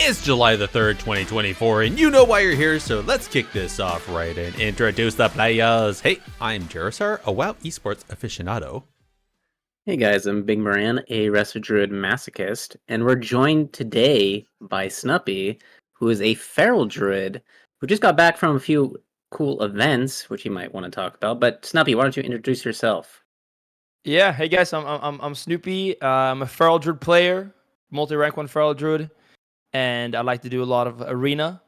It's July the 3rd, 2024, and you know why you're here, so let's kick this off right and introduce the players. Hey, I'm Gerissar, a WoW esports aficionado. Hey guys, I'm Bigmoran, a Wrestle Druid masochist, and we're joined today by Snupy, who is a Feral Druid who just got back from a few cool events, which you might want to talk about. But Snupy, why don't you introduce yourself? Yeah, hey guys, I'm Snoopy. I'm a Feral Druid player, multi-rank 1 Feral Druid, and I like to do a lot of arena,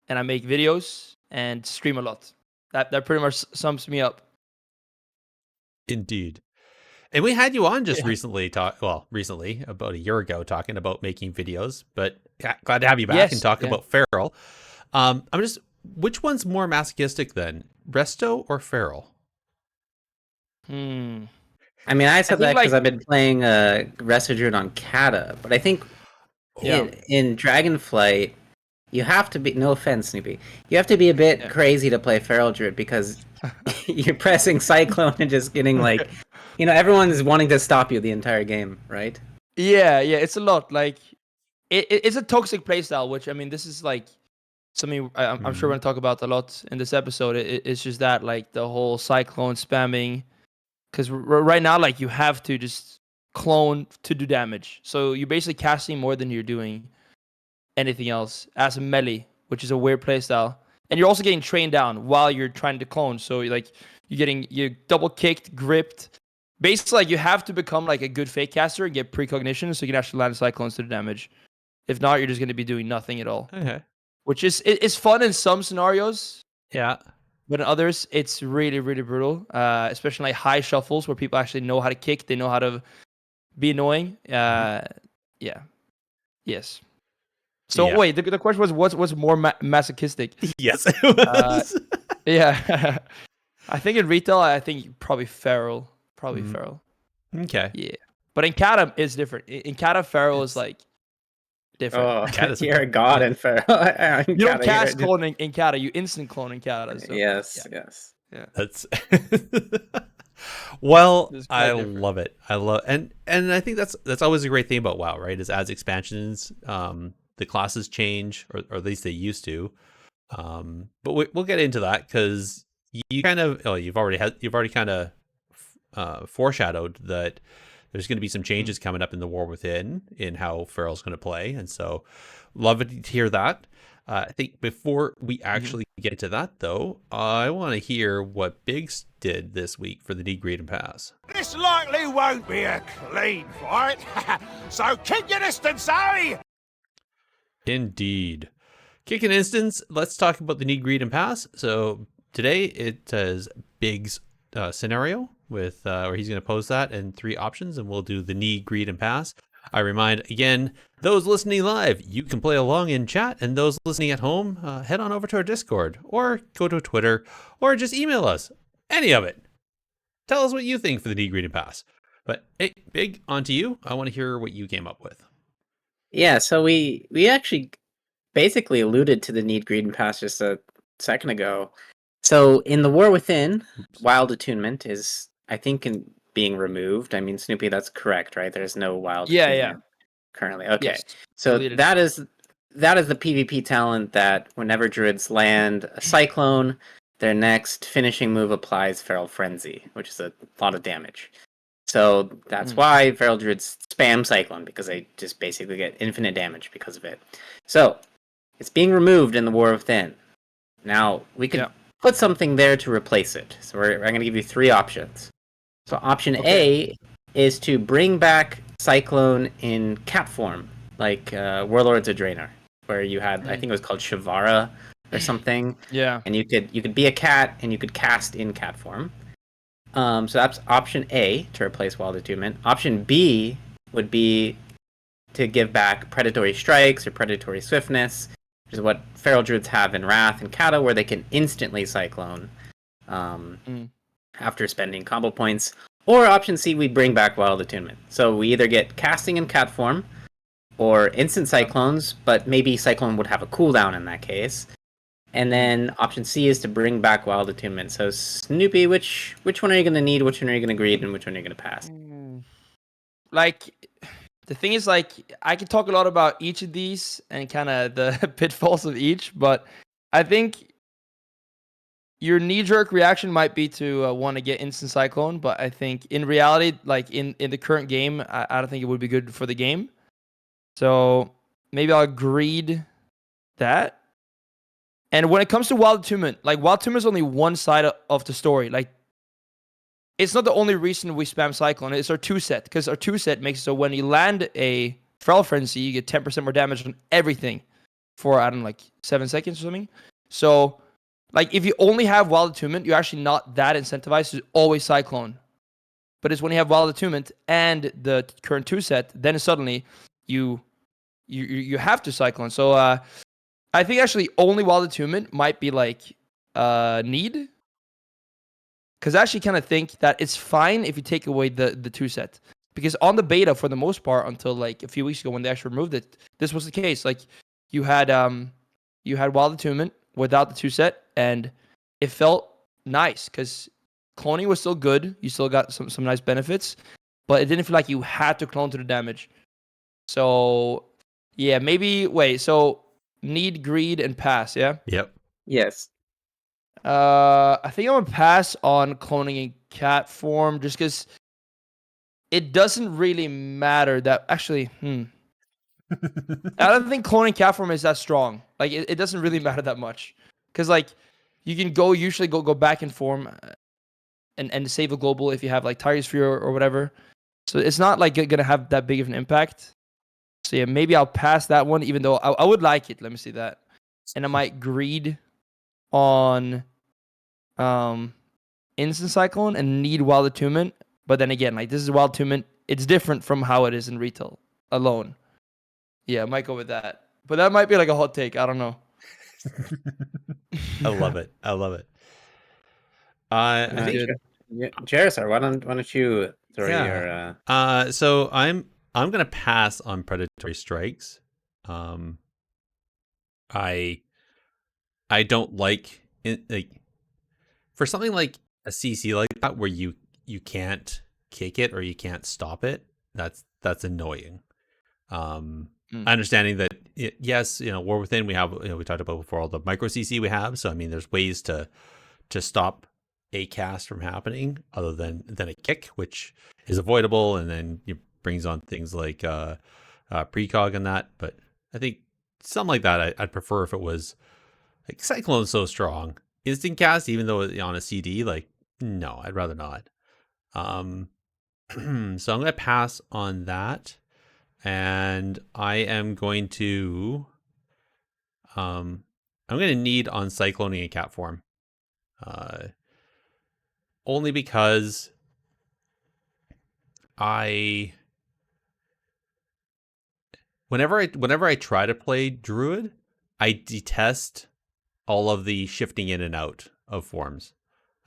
and I make videos and stream a lot. That pretty much sums me up. Indeed. And we had you on just Yeah. recently, recently, about a year ago, talking about making videos, but glad to have you back and talk about Feral. Which one's more masochistic then, Resto or Feral? I mean, I said that because I've been playing Wrestle Druid on Kata, but I think in Dragonflight, you have to be, no offense, Snoopy, you have to be a bit crazy to play Feral Druid because you're pressing Cyclone and just getting like, everyone's wanting to stop you the entire game, right? Yeah, it's a lot. Like, it's a toxic playstyle, which, I mean, this is like something I'm sure we're going to talk about a lot in this episode. It's just that, like, the whole Cyclone spamming, because right now, like, you have to just clone to do damage. So you're basically casting more than you're doing anything else as a melee, which is a weird playstyle. And you're also getting trained down while you're trying to clone. So you're double kicked, gripped. Basically, like, you have to become like a good fake caster and get precognition so you can actually land cyclones to the damage. If not, you're just going to be doing nothing at all. Okay. Which is it's fun in some scenarios. Yeah. But in others, it's really, really brutal. Especially like high shuffles where people actually know how to kick. They know how to be annoying. Yeah. Yes. So wait, the question was what's more masochistic? Yes, it was. Yeah. I think in retail, I think probably Feral. Probably Feral. Okay. Yeah. But in Kata, it's different. In Kata, Feral is like different. Oh, you're a god in Feral. You don't cast cloning in Kata. You instant clone in Kata. So, yes. Yeah. That's well, I different. love it. I love and I think that's always a great thing about WoW, right? Is as expansions, the classes change, or at least they used to. But we'll get into that because you kind of you've already kind of foreshadowed that there's going to be some changes coming up in the War Within in how Feral's going to play, and so love it to hear that. I think before we actually get to that, though, I want to hear what Biggs did this week for the Need, Greed, and Pass. This likely won't be a clean fight, so keep your distance, Harry! Indeed. Kick an instance, let's talk about the Need, Greed, and Pass. So today it is Biggs' scenario with where he's going to pose that and 3 options, and we'll do the Need, Greed, and Pass. I remind, again, those listening live, you can play along in chat, and those listening at home, head on over to our Discord, or go to Twitter, or just email us. Any of it. Tell us what you think for the Need, Greed, and Pass. But hey, Big, on to you. I want to hear what you came up with. Yeah, so we actually basically alluded to the Need, Greed, and Pass just a second ago. So in the War Within, Wild Attunement is, I think, being removed. I mean, Snoopy, that's correct, right? There's no Wild Attunement currently. Okay, yes. So that is the PvP talent that whenever Druids land a Cyclone, their next finishing move applies Feral Frenzy, which is a lot of damage. So that's why Feral Druids spam Cyclone, because they just basically get infinite damage because of it. So it's being removed in the War Within. Now, we could put something there to replace it. So I'm going to give you 3 options. So option A is to bring back Cyclone in cat form, like Warlords of Draenor, where you had, I think it was called Shavara or something. Yeah. And you could be a cat and you could cast in cat form. So that's option A, to replace Wild Attunement. Option B would be to give back Predatory Strikes or Predatory Swiftness, which is what Feral Druids have in Wrath and Kata, where they can instantly Cyclone after spending combo points. Or option C, we bring back Wild Attunement. So we either get casting in cat form, or instant Cyclones, but maybe Cyclone would have a cooldown in that case. And then option C is to bring back Wild Attunement. So Snoopy, which one are you going to need, which one are you going to greed, and which one are you going to pass? Like, the thing is, like, I could talk a lot about each of these and kind of the pitfalls of each, but I think your knee-jerk reaction might be to want to get Instant Cyclone, but I think in reality, like in the current game, I don't think it would be good for the game. So maybe I'll greed that. And when it comes to Wild Attunement, like Wild Attunement is only one side of the story. Like, it's not the only reason we spam Cyclone. It's our 2-set, because our 2-set makes it so when you land a Feral Frenzy, you get 10% more damage on everything for, I don't know, like 7 seconds or something. So, like, if you only have Wild Attunement, you're actually not that incentivized to always Cyclone. But it's when you have Wild Attunement and the current 2-set, then suddenly you have to Cyclone. So, I think actually only Wild Attunement might be like need. Because I actually kind of think that it's fine if you take away the 2-set. Because on the beta, for the most part, until like a few weeks ago when they actually removed it, this was the case. Like you had Wild Attunement without the 2-set, and it felt nice because cloning was still good. You still got some nice benefits, but it didn't feel like you had to clone to the damage. So yeah, maybe wait. So need, greed, and pass. Yeah. Yep. Yes. I think I'm gonna pass on cloning in cat form just because it doesn't really matter that actually. I don't think cloning cat form is that strong. Like it doesn't really matter that much because like you can usually go back in form and save a global if you have like Tiger's Fury or whatever. So it's not like gonna have that big of an impact. So yeah, maybe I'll pass that one, even though I would like it. Let me see that, and I might greed on Instant Cyclone and need Wild Attunement. But then again, like this is Wild Attunement. It's different from how it is in retail alone. Yeah, I might go with that. But that might be like a hot take. I don't know. I love it. I love it. I think Gerissar, why don't you throw your so I'm gonna pass on predatory strikes. I don't like it, like for something like a CC like that where you can't kick it or you can't stop it. That's annoying. Understanding that yes, War Within we have, we talked about before all the micro CC we have. So I mean, there's ways to stop a cast from happening other than a kick, which is avoidable, and then it brings on things like precog and that. But I think something like that I'd prefer if it was like Cyclone's so strong. Instant cast, even though on a CD, like no, I'd rather not. So I'm gonna pass on that. And I am going to I'm going to need on cycloning in cat form. Only because whenever I try to play Druid, I detest all of the shifting in and out of forms.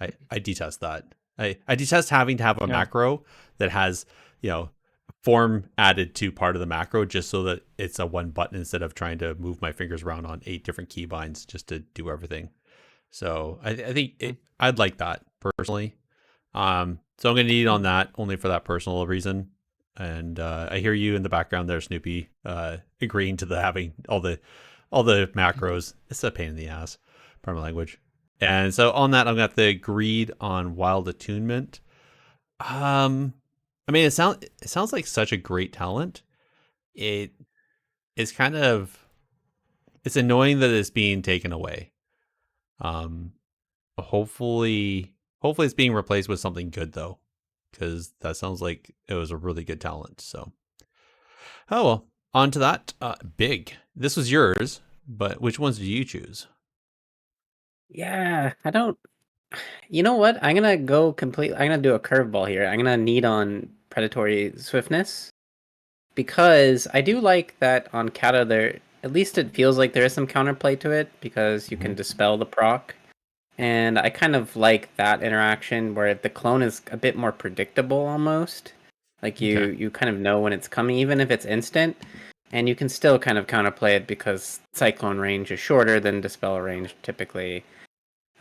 I detest that. I detest having to have a macro that has, form added to part of the macro just so that it's a one button instead of trying to move my fingers around on 8 different keybinds just to do everything. So I think I'd like that personally. So I'm going to need on that only for that personal reason. And I hear you in the background there, Snupy, agreeing to having all the macros. It's a pain in the ass, pardon my language. And so on that, I'm going to have to greed on Wild Attunement. I mean, it sounds like such a great talent. It's kind of, it's annoying that it's being taken away. Hopefully it's being replaced with something good though, because that sounds like it was a really good talent. So, oh well. On to that. Big. This was yours, but which ones did you choose? Yeah, I don't. You know what? I'm gonna go complete. I'm gonna do a curveball here. I'm gonna need on predatory swiftness because I do like that on Kata. There, at least it feels like there is some counterplay to it because you can dispel the proc, and I kind of like that interaction where the clone is a bit more predictable almost. Like you kind of know when it's coming, even if it's instant, and you can still kind of counterplay it because cyclone range is shorter than dispel range typically.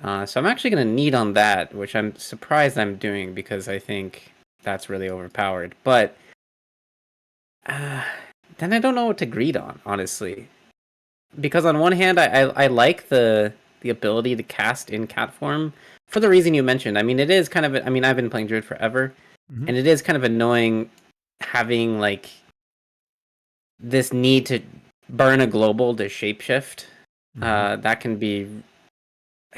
So I'm actually going to need on that, which I'm surprised I'm doing because I think that's really overpowered. But then I don't know what to greed on, honestly. Because on one hand, I like the ability to cast in cat form for the reason you mentioned. I mean, it is kind of. I mean, I've been playing Druid forever, and it is kind of annoying having like this need to burn a global to shapeshift. That can be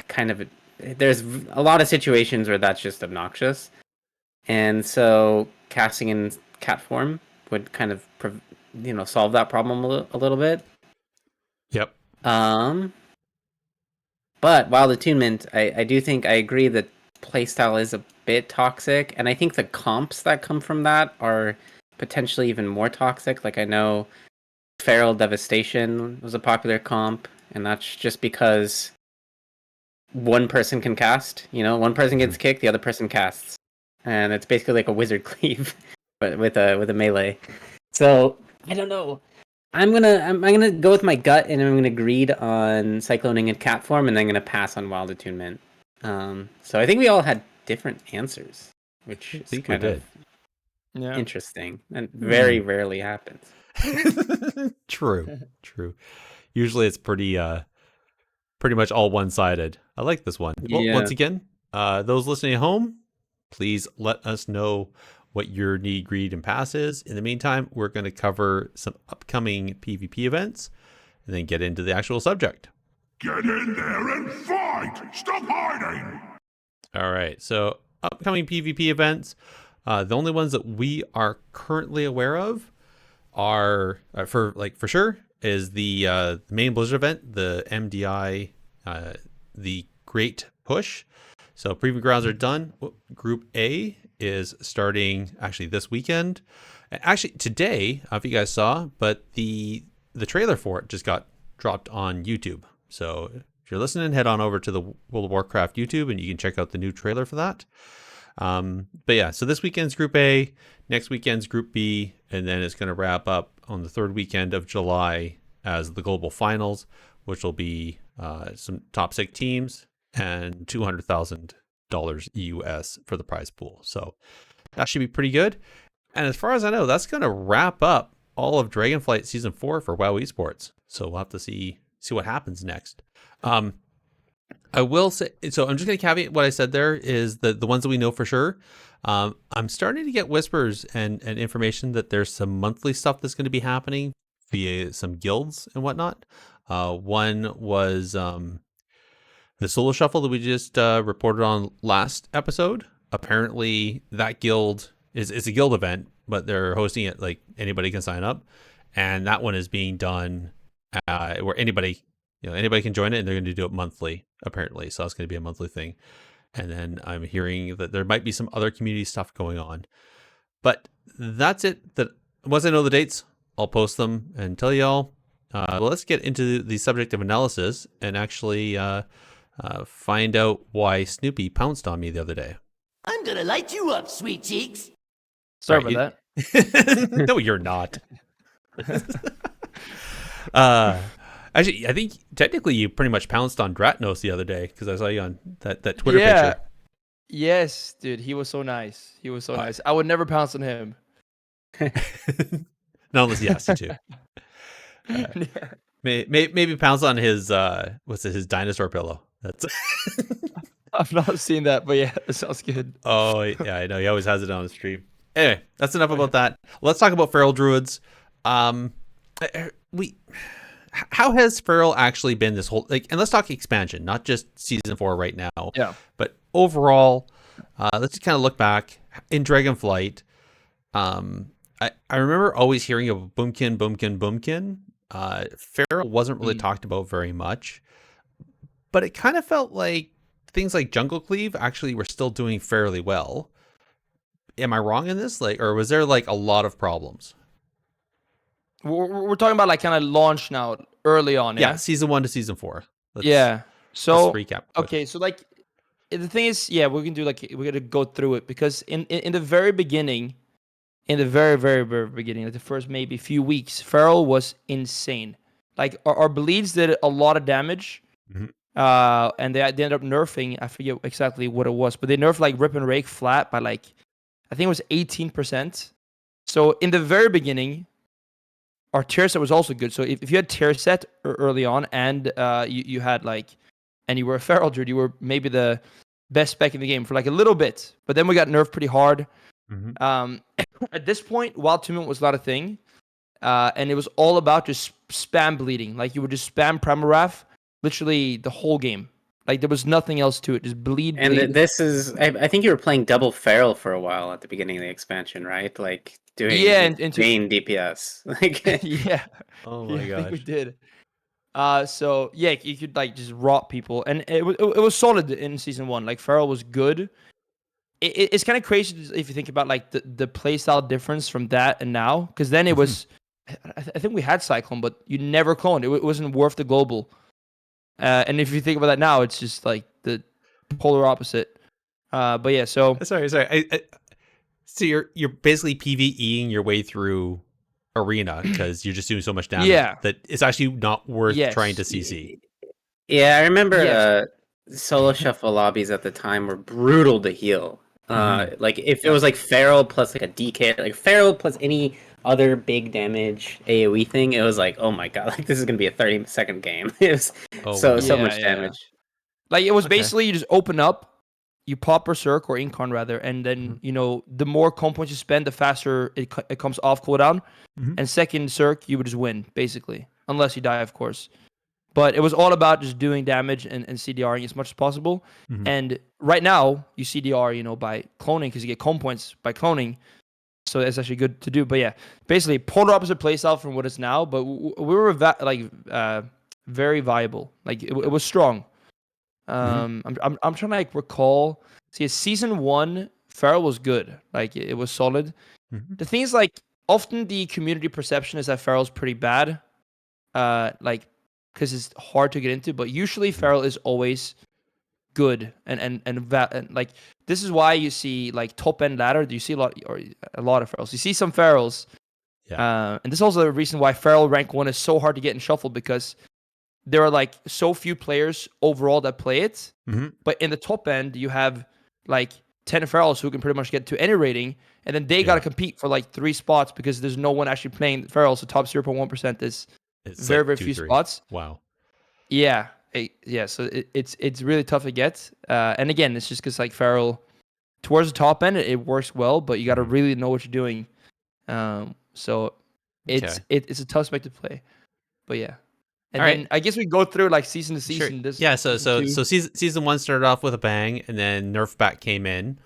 kind of. There's a lot of situations where that's just obnoxious, and so casting in cat form would kind of solve that problem a little bit. Yep. But Wild Attunement, I do think I agree that playstyle is a bit toxic, and I think the comps that come from that are potentially even more toxic. Like I know Feral Devastation was a popular comp, and that's just because one person can cast. One person gets kicked, the other person casts, and it's basically like a wizard cleave, but with a melee. So I don't know. I'm gonna go with my gut, and I'm gonna greed on cycloning and cat form, and then I'm gonna pass on Wild Attunement. So I think we all had different answers, which is kind of interesting and very rarely happens. True. Usually it's pretty much all one-sided. I like this one. Well, once again, those listening at home, please let us know what your need, greed, and pass is. In the meantime, we're going to cover some upcoming PvP events and then get into the actual subject. Get in there and fight! Stop hiding! All right, so upcoming PvP events, the only ones that we are currently aware of are, for sure, is the main Blizzard event, the MDI, the Great Push. So Proving Grounds are done. Group A is starting actually this weekend. Actually today, I don't know if you guys saw, but the trailer for it just got dropped on YouTube. So if you're listening, head on over to the World of Warcraft YouTube and you can check out the new trailer for that. But yeah, so this weekend's Group A, next weekend's Group B, and then it's going to wrap up on the third weekend of July as the global finals, which will be some top 6 teams and $200,000 US for the prize pool. So that should be pretty good. And as far as I know, that's going to wrap up all of Dragonflight Season 4 for WoW Esports. So we'll have to see what happens next. I will say, so I'm just going to caveat what I said there is the ones that we know for sure. I'm starting to get whispers and information that there's some monthly stuff that's going to be happening via some guilds and whatnot. One was the Solo Shuffle that we just reported on last episode. Apparently that guild is a guild event, but they're hosting it like anybody can sign up. And that one is being done where anybody can join it, and they're going to do it monthly, apparently. So it's going to be a monthly thing. And then I'm hearing that there might be some other community stuff going on. But that's it. That once I know the dates, I'll post them and tell y'all. Well, let's get into the subject of analysis and actually find out why Snupy pounced on me the other day. I'm gonna light you up, sweet cheeks. Sorry about that. No, you're not. Actually, I think technically you pretty much pounced on Dratnos the other day because I saw you on that Twitter picture. Yes, dude, he was so nice. Nice. I would never pounce on him. Not unless he asked you to. Maybe pounce on his his dinosaur pillow. That's. I've not seen that, but yeah, it sounds good. Oh yeah, I know he always has it on the stream. Anyway, that's enough about that. Let's talk about Feral Druids. How has Feral actually been this whole and let's talk expansion, not just season 4 right now. Yeah. But overall, let's just kind of look back in Dragonflight. I remember always hearing of Boomkin. Feral wasn't really talked about very much, but it kind of felt like things like Jungle Cleave actually were still doing fairly well. Am I wrong in this? Or was there a lot of problems? We're talking about kind of launch now, early on. Yeah, season 1 to season 4. So let's recap. Okay, so the thing is, we can do we're gonna go through it because in the very beginning, in the very, very, very beginning, the first maybe few weeks, Feral was insane. Our bleeds did a lot of damage. Mm-hmm. And they ended up nerfing, I forget exactly what it was, but they nerfed Rip and Rake flat by I think it was 18%. So in the very beginning, our tier set was also good. So if you had tier set early on and you had like, and you were a Feral Druid, you were maybe the best spec in the game for like a little bit. But then we got nerfed pretty hard. At this point, Wild Attunement was not a thing. And it was all about just spam bleeding. Like you would just spam Primaraph literally the whole game. Like there was nothing else to it. Just bleed. And this is, I think you were playing double Feral for a while at the beginning of the expansion, right? Like doing insane DPS. Like yeah. Oh my I think we gosh. did. So yeah, you could like just rot people, and it was solid in season 1. Like Feral was good. It's kind of crazy if you think about like the playstyle difference from that and now, because then it was. I think we had Cyclone, but you never cloned. It wasn't worth the global. And if you think about that now, it's just like the polar opposite. But yeah, so Sorry. So you're basically PvEing your way through arena because you're just doing so much damage that it's actually not worth trying to CC. Yeah, I remember solo shuffle lobbies at the time were brutal to heal. Like if it was like Feral plus like a DK, like Feral plus any other big damage AoE thing, it was like, oh my god, like this is gonna be a 30-second game. It was so much damage. Like it was basically you just open up, you pop Berserk or Incarn rather, and then the more comp points you spend, the faster it comes off cooldown. And second Circ, you would just win basically, unless you die, of course. But it was all about just doing damage and CDRing as much as possible. And right now, you CDR, by cloning, because you get comp points by cloning. So it's actually good to do. But yeah, basically, polar opposite playstyle from what it's now. But we were very viable. Like it was strong. I'm trying to like recall. See, season 1, Feral was good. Like it was solid. The thing is, like often the community perception is that Feral's pretty bad. Like because it's hard to get into, but usually Feral is always good and like this is why you see like top end ladder. You see a lot of Ferals. You see some Ferals, and this is also the reason why Feral rank 1 is so hard to get in shuffle, because there are like so few players overall that play it. But in the top end, you have like 10 Ferals who can pretty much get to any rating, and then they got to compete for like 3 spots because there's no one actually playing Feral. So top 0.1% is very, very few spots. Wow. Yeah. So it's really tough to get. And again, it's just because like Feral, towards the top end, it works well, but you got to really know what you're doing. So it's a tough spec to play. But yeah. And then I guess we go through like season to season. Sure. So season 1 started off with a bang, and then nerf back came in,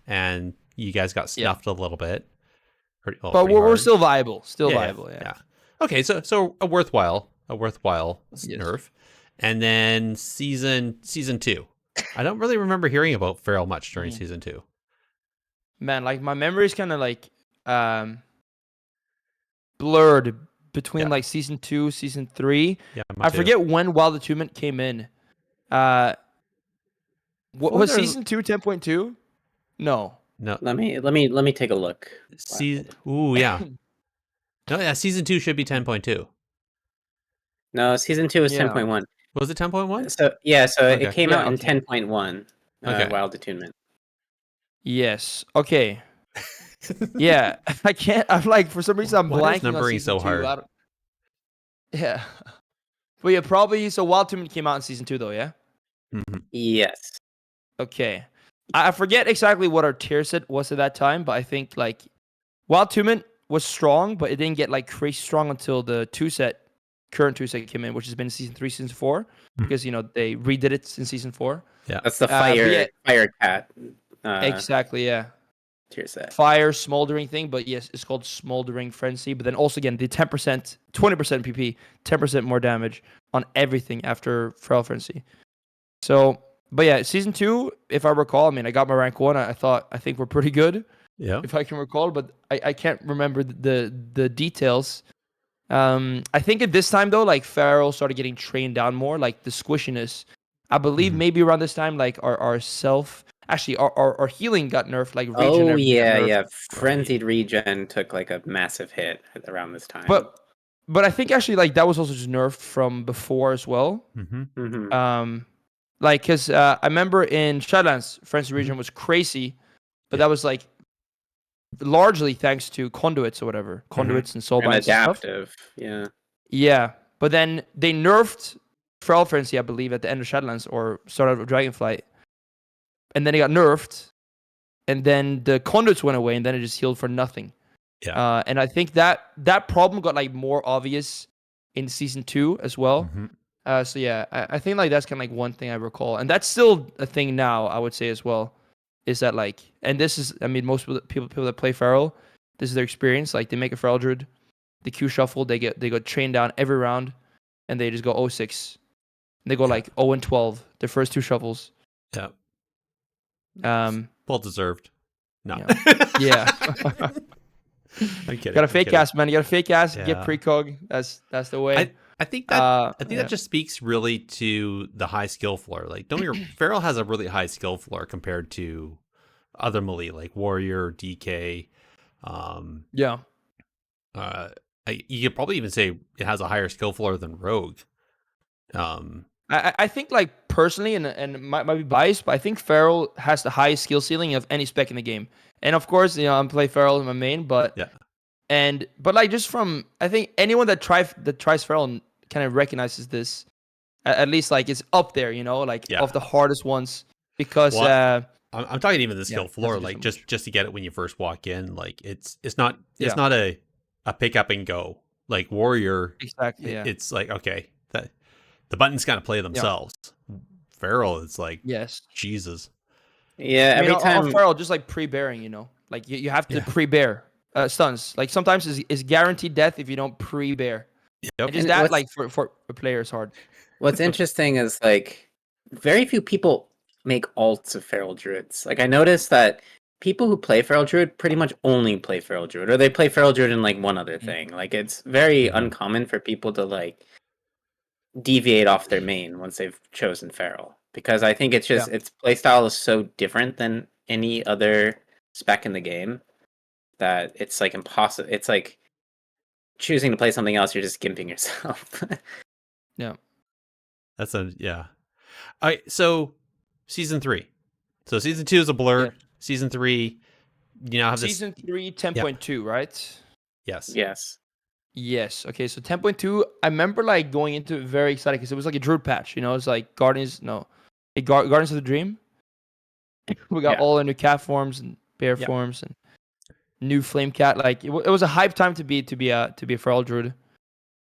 and you guys got snuffed a little bit. But we're still viable. Viable. Yeah. Okay, so a worthwhile nerf. And then season 2. I don't really remember hearing about Feral much during season 2. Man, like my memory is kind of like blurred between like season 2, season 3. Yeah, I forget when Wild Attunement came in. What was season 2 10.2? No. Let me take a look. Season 2 should be 10.2. No, season 2 is 10.1. Was it 10.1? So it came out in 10.1. Wild Attunement. Yes. Okay. Yeah, I can't. I'm like, for some reason I'm blanking. Numbering on season so hard. 2. Yeah. But yeah, probably. So Wild Attunement came out in season 2, though. Yeah. Yes. Okay. I forget exactly what our tier set was at that time, but I think like Wild Attunement was strong, but it didn't get like crazy strong until the current 2 set came in, which has been season 3, season 4, because they redid it in season 4. Yeah, that's the fire cat. Exactly. Yeah. Tier set. Fire smoldering thing, but yes, it's called Smoldering Frenzy. But then also again the 10%, 20% PP, 10% more damage on everything after Feral Frenzy. So, but yeah, season 2, if I recall, I mean, I got my rank 1. I think we're pretty good. Yeah. If I can recall, but I can't remember the details. I think at this time though, like Feral started getting trained down more, like the squishiness. I believe maybe around this time, like our healing got nerfed, like regen. Oh yeah. Frenzied regen took like a massive hit around this time. But I think actually like that was also just nerfed from before as well. Like because I remember in Shadowlands, Frenzied regen was crazy, but that was like largely thanks to conduits or whatever, conduits and soulbinds And and stuff. adaptive. Yeah. Yeah, but then they nerfed Feral Frenzy, I believe, at the end of Shadowlands or started of Dragonflight, and then it got nerfed, and then the conduits went away, and then it just healed for nothing. Yeah. And I think that problem got like more obvious in season 2 as well. So yeah, I think like that's kind of like one thing I recall, and that's still a thing now. I would say as well, is that like, and this is, I mean, most people that play Feral, this is their experience. Like they make a Feral Druid, the Q shuffle, they go trained down every round, and they just go 0-6. And they go like 0-12 their first 2 shuffles. Yeah. Well deserved. No. Yeah. I'm kidding. Got a fake cast, man. You got a fake cast. Yeah. Get precog. That's the way. I think that just speaks really to the high skill floor. Like, don't get Feral has a really high skill floor compared to other melee like Warrior, DK. Yeah. You could probably even say it has a higher skill floor than Rogue. I think like personally, and might be biased, but I think Feral has the highest skill ceiling of any spec in the game. And of course, you know, I'm play Feral in my main, but but like just from, I think anyone that tries Feral kind of recognizes this. At least like it's up there, you know, like of the hardest ones, because I'm talking even the skill floor, like just to get it when you first walk in. Like it's not a pick up and go like Warrior. Exactly. Yeah. It's like, okay, that the buttons kind of play themselves. Feral, it's like, yes, Jesus. Yeah, I mean, every time Feral, just like pre-bearing, you know, like you have to pre-bear stuns. Like sometimes is guaranteed death if you don't pre-bear. Yep. And just that, like for a player, is hard. What's interesting is like very few people make alts of Feral Druids. Like I noticed that people who play Feral Druid pretty much only play Feral Druid, or they play Feral Druid and like one other thing. Like it's very uncommon for people to like deviate off their main once they've chosen Feral, because I think it's just its playstyle is so different than any other spec in the game that it's like impossible. It's like choosing to play something else, you're just gimping yourself. Yeah. That's all right, so season 3. So season 2 is a blur. Yeah. Season 3, you now have season 3, 10.2, right? Yes. Yes. Okay, so 10.2, I remember like going into it very excited because it was like a Druid patch, you know, it's like Guardians of the Dream. We got all the new cat forms and bear forms and new flame cat. Like it was a hype time to be a Feral Druid.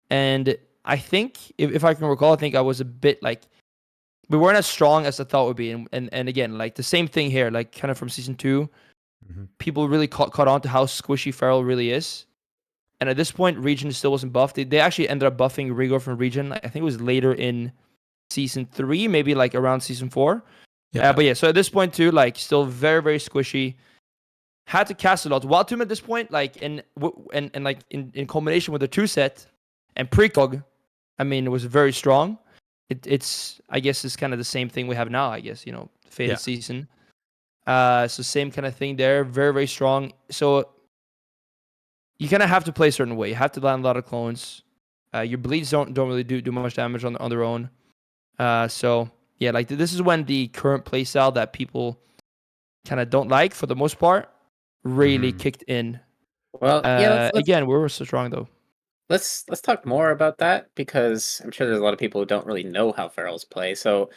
And I think if I can recall, I think I was a bit like, we weren't as strong as I thought would be. And again, like the same thing here, like kind of from season 2, people really caught on to how squishy Feral really is. And at this point, Region still wasn't buffed. They actually ended up buffing Rigor from Region. I think it was later in season 3, maybe like around season 4. But yeah, so at this point too, like still very, very squishy. Had to cast a lot. Wild Tomb at this point, like and like in combination with the 2 set and precog, I mean, it was very strong. It's I guess it's kind of the same thing we have now. I guess, you know, Fated Season. So same kind of thing there. Very, very strong. So you kind of have to play a certain way. You have to land a lot of clones. Your bleeds don't really do much damage on their own. So yeah, like this is when the current playstyle that people kind of don't like for the most part really kicked in. Well, let's again, we were so strong though. Let's talk more about that, because I'm sure there's a lot of people who don't really know how Ferals play. So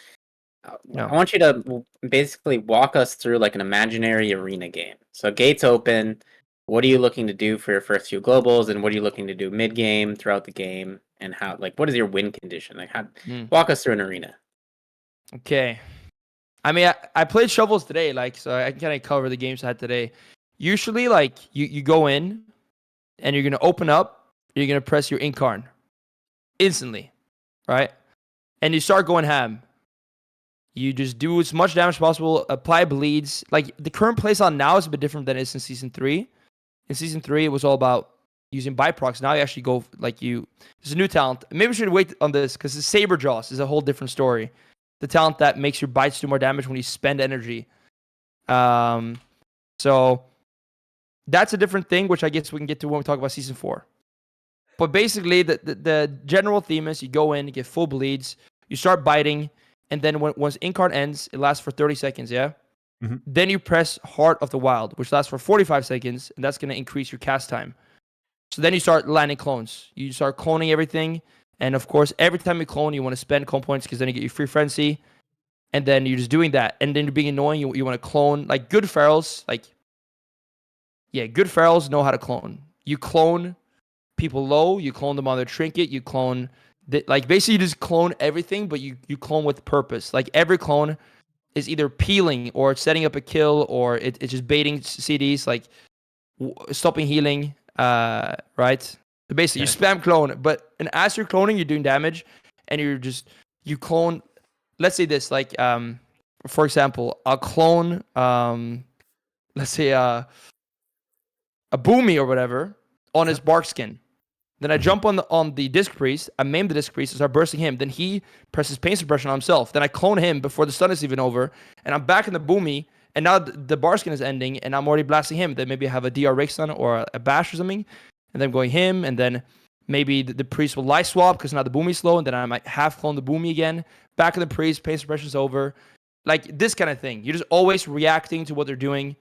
I want you to basically walk us through like an imaginary arena game. So gates open. What are you looking to do for your first few globals, and what are you looking to do mid game, throughout the game, and how? Like, what is your win condition? Like, how? Walk us through an arena. Okay. I mean, I played shovels today, like, so I can kind of cover the games I had today. Usually, like, you go in, and you're gonna open up, you're gonna press your Incarn instantly, right? And you start going ham. You just do as much damage as possible, apply bleeds. Like, the current playstyle now is a bit different than it is in Season 3. In Season 3, it was all about using byprocs. Now you actually go, like, there's a new talent. Maybe we should wait on this, because the Saber Jaws is a whole different story. The talent that makes your bites do more damage when you spend energy. So that's a different thing, which I guess we can get to when we talk about Season 4. But basically, the general theme is you go in, you get full bleeds, you start biting, and then once Incarn ends, it lasts for 30 seconds, yeah? Mhm. Then you press Heart of the Wild, which lasts for 45 seconds, and that's going to increase your cast time. So then you start landing clones. You start cloning everything. And of course, every time you clone, you want to spend clone points because then you get your free frenzy. And then you're just doing that. And then you're being annoying. You want to clone. Like good ferals, good ferals know how to clone. You clone people low. You clone them on their trinket. You clone, basically you just clone everything, but you clone with purpose. Like every clone is either peeling or setting up a kill or it's just baiting CDs, like stopping healing, right? So basically, you spam clone, but as you're cloning, you're doing damage, and you clone. Let's say this, like, for example, I'll clone, let's say, a Boomy or whatever on his bark skin. Then I jump on the Disc Priest, I maim the Disc Priest, and start bursting him. Then he presses Pain Suppression on himself. Then I clone him before the stun is even over, and I'm back in the Boomy, and now the bar skin is ending, and I'm already blasting him. Then maybe I have a DR Rake Stun or a Bash or something, and then going him, and then maybe the Priest will life swap because now the Boomy's slow, and then I might half clone the Boomy again. Back in the Priest, Pain Suppression's over. Like this kind of thing. You're just always reacting to what they're doing,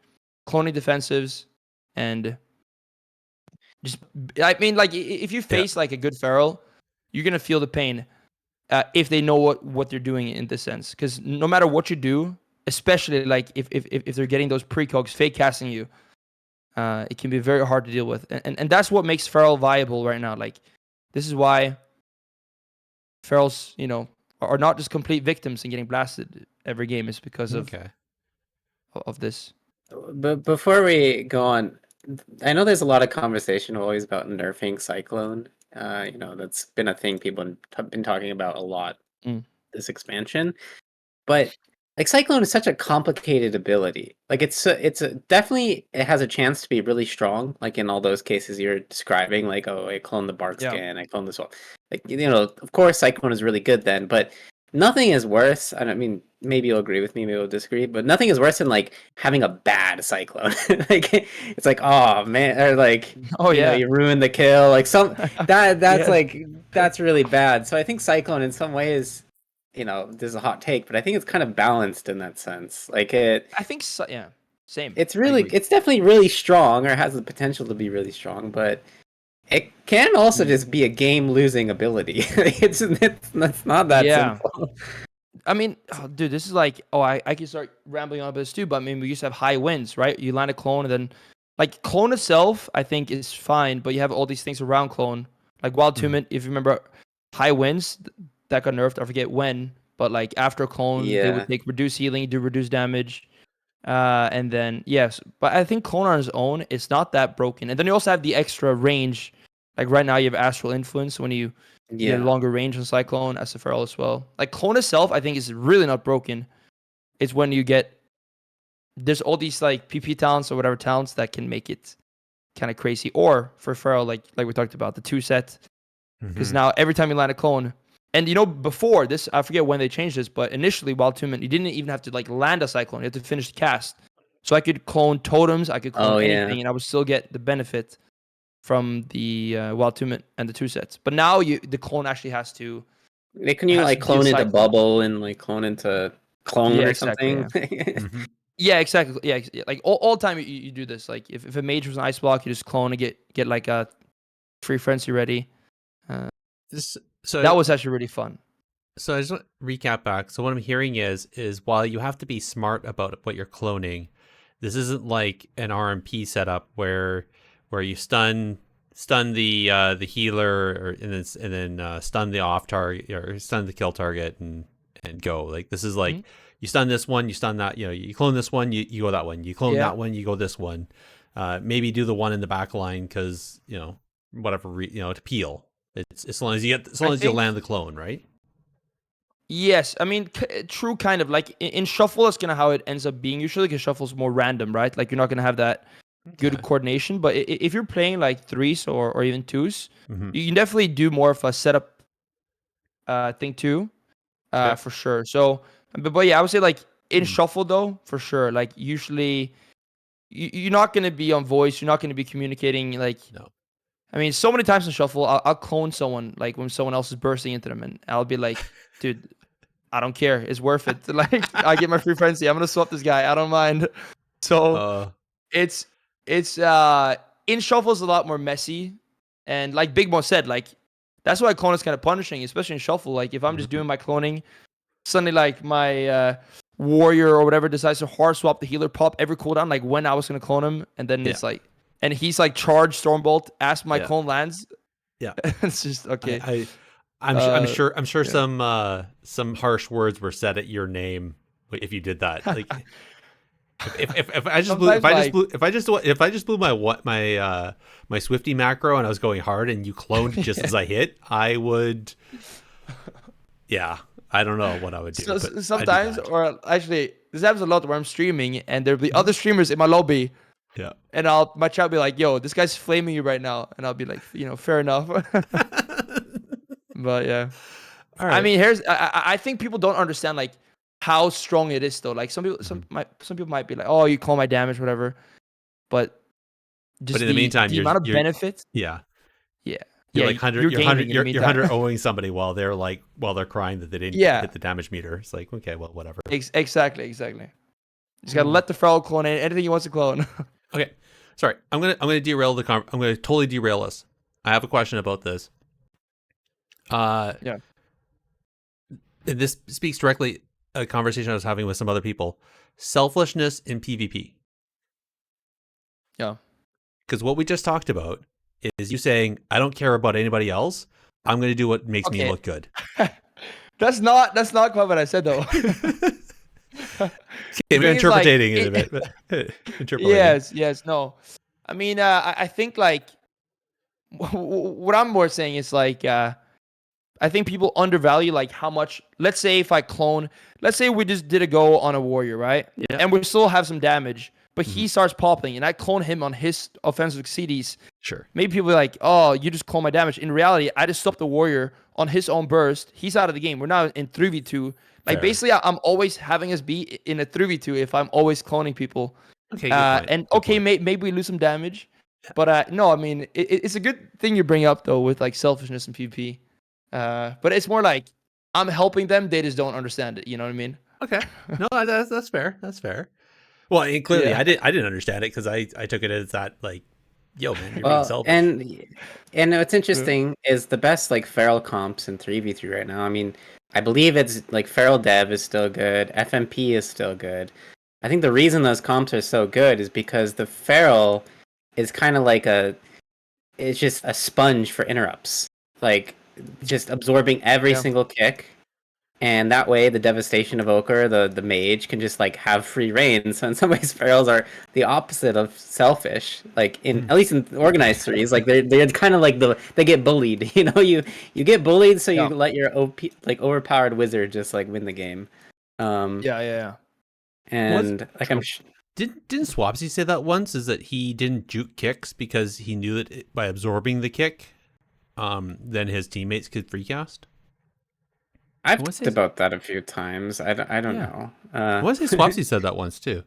cloning defensives, and just, I mean, like, if you face like a good feral, you're gonna feel the pain if they know what they're doing in this sense. Because no matter what you do, especially like if they're getting those precogs fake casting you, it can be very hard to deal with. And that's what makes feral viable right now. Like, this is why ferals, are not just complete victims and getting blasted every game. Is because of this. But before we go on, I know there's a lot of conversation always about nerfing Cyclone. That's been a thing people have been talking about a lot this expansion. But like Cyclone is such a complicated ability. Like definitely it has a chance to be really strong. Like in all those cases you're describing, like, oh, I clone the bark skin, I clone this one. Like, of course Cyclone is really good then, but nothing is worse. I mean, maybe you'll agree with me, maybe you'll disagree, but nothing is worse than like having a bad Cyclone. Like it's like, oh man, or like, you ruin the kill. Like that's like that's really bad. So I think Cyclone in some ways, there's a hot take, but I think it's kind of balanced in that sense. Like I think so, yeah, same. It's definitely really strong, or has the potential to be really strong, but it can also just be a game-losing ability. It's not that simple. I mean, dude, this is like, I can start rambling on about this too, but I mean, we used to have high winds, right? You land a clone, and then, like, clone itself, I think, is fine, but you have all these things around clone. Like, Wild Tumult, if you remember, high winds, that got nerfed, I forget when, but, like, after a clone, they would take reduce healing, do reduce damage, and then, yes, but I think clone on its own, it's not that broken. And then you also have the extra range. Like, right now, you have Astral Influence when you get a longer range on Cyclone as a feral as well. Like, clone itself, I think, is really not broken. It's when you get, there's all these like PP talents or whatever talents that can make it kind of crazy. Or for feral, like we talked about, the 2-set. Because now every time you land a clone, and before this, I forget when they changed this, but initially Wild Tumult, you didn't even have to like land a Cyclone. You had to finish the cast. So I could clone totems, I could clone anything, and I would still get the benefit from the Wild Tumult and the 2-sets. But now the clone actually has to. Can you like clone into bubble and like clone into clone or something? Yeah, exactly. Yeah, like all the time you do this. Like if a mage was an ice block, you just clone and get like a free frenzy ready. So that was actually really fun. So I just want to recap back. So what I'm hearing is while you have to be smart about what you're cloning, this isn't like an RMP setup where you stun the healer and then stun the off target or stun the kill target and go. Like this is like you stun this one, you stun that, you clone this one, you go that one, you clone that one, you go this one. Maybe do the one in the back line because whatever to peel. It's as long as you land the clone, right? Yes, I mean, true, kind of. Like in Shuffle, that's kind of how it ends up being usually, because Shuffle's more random, right? Like you're not going to have that good coordination. But if you're playing like 3s or even 2s, you can definitely do more of a setup thing too, for sure. So, but yeah, I would say like in Shuffle though, for sure. Like usually, you're not going to be on voice. You're not going to be communicating like. No. I mean, so many times in Shuffle, I'll clone someone like when someone else is bursting into them, and I'll be like, dude, I don't care. It's worth it. Like I get my free frenzy. I'm gonna swap this guy. I don't mind. So it's in shuffle is a lot more messy, and like Big Mo said, like that's why clone is kind of punishing, especially in shuffle. Like if I'm just doing my cloning, suddenly like my warrior or whatever decides to hard swap the healer pop every cooldown, like when I was gonna clone him, and then it's like, and he's like charge Stormbolt as my clone lands. Yeah, it's just okay. I'm sure some harsh words were said at your name if you did that. Like if I just blew my Swifty macro and I was going hard and you cloned just as I hit, I would. Yeah, I don't know what I would do. So, sometimes, or actually, this happens a lot where I'm streaming and there'll be other streamers in my lobby. Yeah. And my chat will be like, "Yo, this guy's flaming you right now," and I'll be like, fair enough. But yeah, all right. I mean, I think people don't understand like how strong it is though. Like some people might be like, "Oh, you call my damage, whatever," but in the meantime, the amount of benefits. Yeah. Yeah. You're like 100 owing somebody while they're crying that they didn't hit the damage meter. It's like, okay, well, whatever. Exactly. Just gotta let the Feral clone anything he wants to clone. Okay, sorry. I'm gonna derail I'm gonna totally derail us. I have a question about this. Yeah. And this speaks directly a conversation I was having with some other people. Selfishness in PvP. Yeah. Because what we just talked about is you saying, I don't care about anybody else. I'm going to do what makes me look good. That's not quite what I said though. Interpreting it a bit. Yes. No. I mean, I think like what I'm more saying is like, I think people undervalue like how much, let's say if I clone, let's say we just did a go on a warrior, right? Yeah. And we still have some damage, but he starts popping and I clone him on his offensive CDs. Sure. Maybe people are like, oh, you just clone my damage. In reality, I just stopped the warrior on his own burst. He's out of the game. We're now in 3v2. Like basically I'm always having us be in a 3v2 if I'm always cloning people. Okay. Good point. Maybe we lose some damage. But no, I mean, it's a good thing you bring up though with like selfishness and PvP. But it's more like I'm helping them; they just don't understand it. You know what I mean? Okay, no, that's fair. That's fair. Well, and clearly, I didn't understand it because I took it as that like, yo, man, you're being selfish. And what's interesting is the best like Feral comps in 3v3 right now. I mean, I believe it's like Feral Dev is still good, FMP is still good. I think the reason those comps are so good is because the Feral is kind of like it's just a sponge for interrupts. Like, just absorbing every single kick, and that way the devastation evoker, the mage, can just like have free reign. So in some ways Ferals are the opposite of selfish, like at least in organized threes. Like they're kind of like they get bullied, you get bullied, so you let your OP, like overpowered wizard, just like win the game. Yeah. And like didn't Swapsy say that once, is that he didn't juke kicks because he knew that by absorbing the kick then his teammates could free cast? I've talked about that a few times. I don't know. I want to say Swapsy said that once too.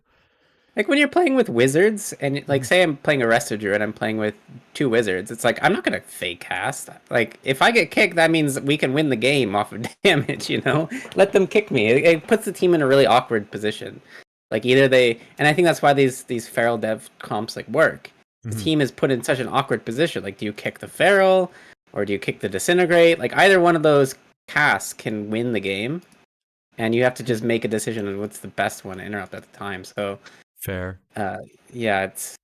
Like when you're playing with wizards, and like say I'm playing a Resto Druid and I'm playing with 2 wizards, it's like I'm not gonna fake cast. Like if I get kicked, that means we can win the game off of damage. Let them kick me. It puts the team in a really awkward position. Like either and I think that's why these Feral Dev comps like work. The team is put in such an awkward position. Like, do you kick the Feral? Or do you kick the Disintegrate? Like, either one of those casts can win the game, and you have to just make a decision on what's the best one to interrupt at the time. So fair. Yeah, it's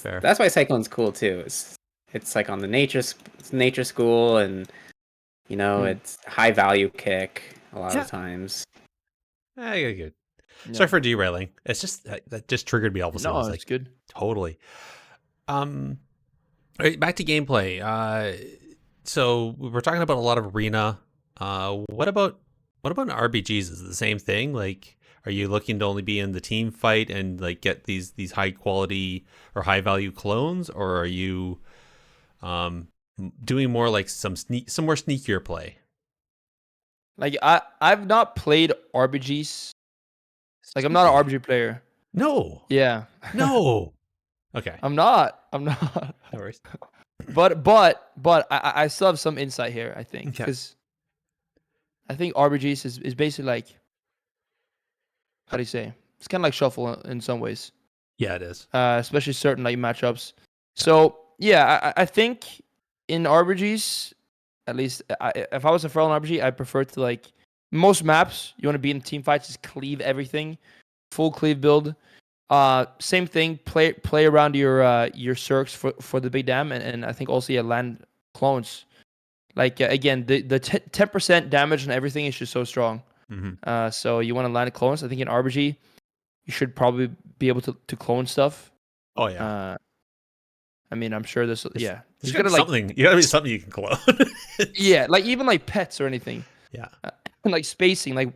fair. That's why Cyclone's cool too. It's like on the nature school, and it's high value kick a lot of times. Good. Sorry for derailing. It's just that just triggered me all of a sudden. No, it's good. Totally. All right, back to gameplay. So we were talking about a lot of arena. What about RBGs? Is it the same thing? Like, are you looking to only be in the team fight and like get these high quality or high value clones, or are you doing more like some more sneakier play? Like I've not played RBGs. Like I'm not an RBG player. No. Yeah. No. Okay. I'm not. No worries. But I still have some insight here, I think, because I think RBGs is basically like, how do you say? It's kind of like shuffle in some ways, Yeah, it is. especially certain like matchups. So yeah, I think in RBGs, at least if I was a Feral RPG, I prefer to like most maps. You want to be in team fights, just cleave everything, full cleave build. Same thing. Play around your circs for the big dam, and I think also land clones. Like again, the 10% damage and everything is just so strong. Mm-hmm. So you want to land clones. I think in RBG, you should probably be able to clone stuff. Oh yeah. I mean, I'm sure this. Yeah, There's he's gotta gonna be like something. You gotta be something you can clone. yeah, like even like pets or anything. Yeah. And like spacing, like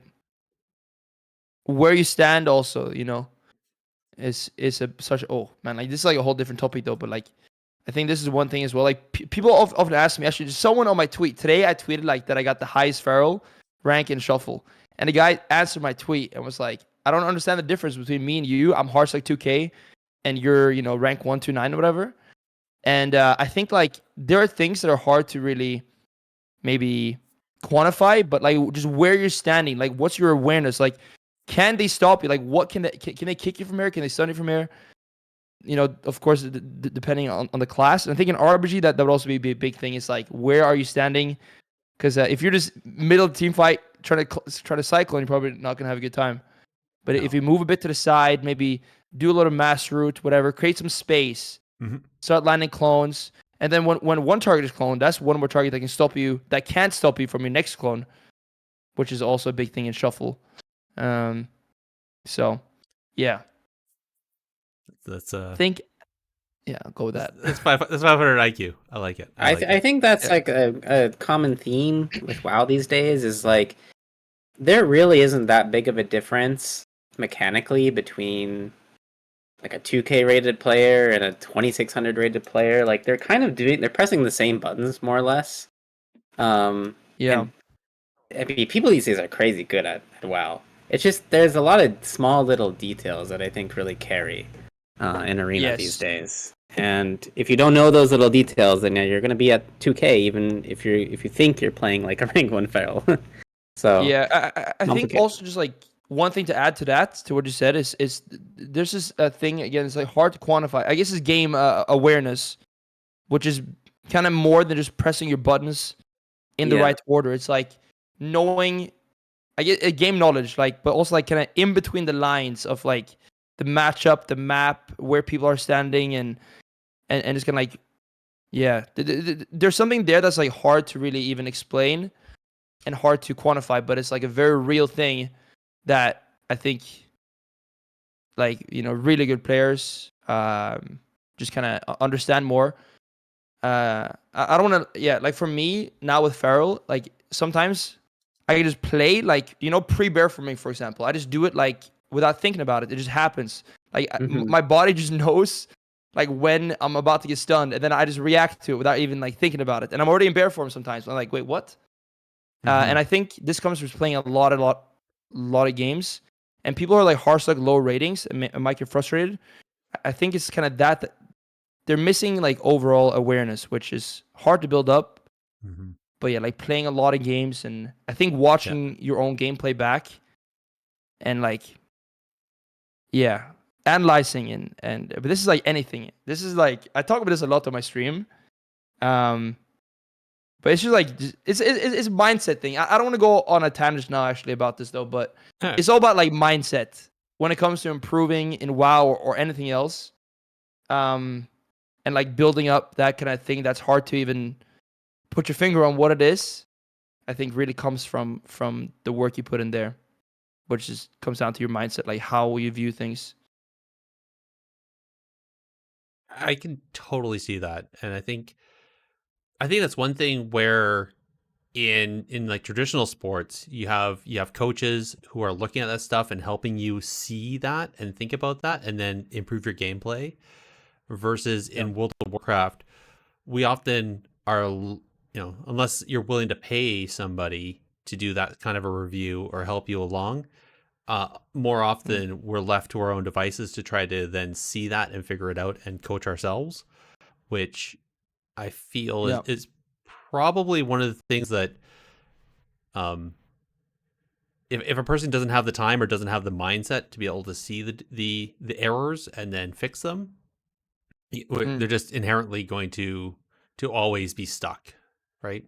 where you stand. Also, is such. Oh man, like this is like a whole different topic though. But like, I think this is one thing as well. Like people often ask me. Actually, someone on my tweet today, I tweeted like that I got the highest Feral rank in Shuffle, and the guy answered my tweet and was like, "I don't understand the difference between me and you. I'm harsh like 2K, and you're rank 129 or whatever." And I think like there are things that are hard to really maybe quantify, but like just where you're standing, like what's your awareness, like can they stop you, like what can they kick you from here, can they stun you from here, of course depending on the class. And I think in RBG that would also be a big thing, is like where are you standing, because if you're just middle team fight trying to cycle, you're probably not going to have a good time. But if you move a bit to the side, maybe do a little mass route, whatever, create some space, start landing clones. And then when one target is cloned, that's one more target that can't stop you from your next clone, which is also a big thing in Shuffle. So, yeah. That's I think, yeah, I'll go with that. That's 500 IQ. I like it. I think that's like a common theme with WoW these days, is like there really isn't that big of a difference mechanically between like a 2K rated player and a 2600 rated player. Like they're pressing the same buttons more or less. Yeah. And, I mean, people these days are crazy good at WoW. It's just there's a lot of small little details that I think really carry in Arena these days. And if you don't know those little details, then you're going to be at 2K, even if you think you're playing like a rank 1 Feral. So yeah, I think also just like one thing to add to that, to what you said, is there's this thing again. It's like hard to quantify. I guess it's game awareness, which is kind of more than just pressing your buttons in the right order. It's like knowing, I get game knowledge, like, but also like kind of in between the lines of like the matchup, the map, where people are standing, and it's kind of like, yeah, there's something there that's like hard to really even explain and hard to quantify, but it's like a very real thing that I think like really good players just kind of understand more. I don't want to, like for me now with Feral, like sometimes I can just play like pre-bear farming, for example. I just do it like without thinking about it. It just happens. Like my body just knows like when I'm about to get stunned, and then I just react to it without even like thinking about it. And I'm already in bear form sometimes. I'm like, wait, what? And I think this comes from playing a lot of games, and people are like harsh, like low ratings, and might get frustrated. I think it's kind of that they're missing like overall awareness, which is hard to build up. But yeah, like playing a lot of games, and I think watching your own gameplay back, and like, yeah, analyzing but this is like anything. This is like I talk about this a lot on my stream. But it's just like it's a mindset thing. I don't want to go on a tangent now actually about this though, but it's all about like mindset when it comes to improving in WoW or anything else, and like building up that kind of thing that's hard to even put your finger on what it is. I think really comes from the work you put in there, which just comes down to your mindset, like how you view things. I can totally see that, and I think that's one thing where in like traditional sports you have coaches who are looking at that stuff and helping you see that and think about that and then improve your gameplay, versus in World of Warcraft we often are, unless you're willing to pay somebody to do that kind of a review or help you along, more often we're left to our own devices to try to then see that and figure it out and coach ourselves, which I feel is probably one of the things that if a person doesn't have the time or doesn't have the mindset to be able to see the errors and then fix them, they're just inherently going to always be stuck, right?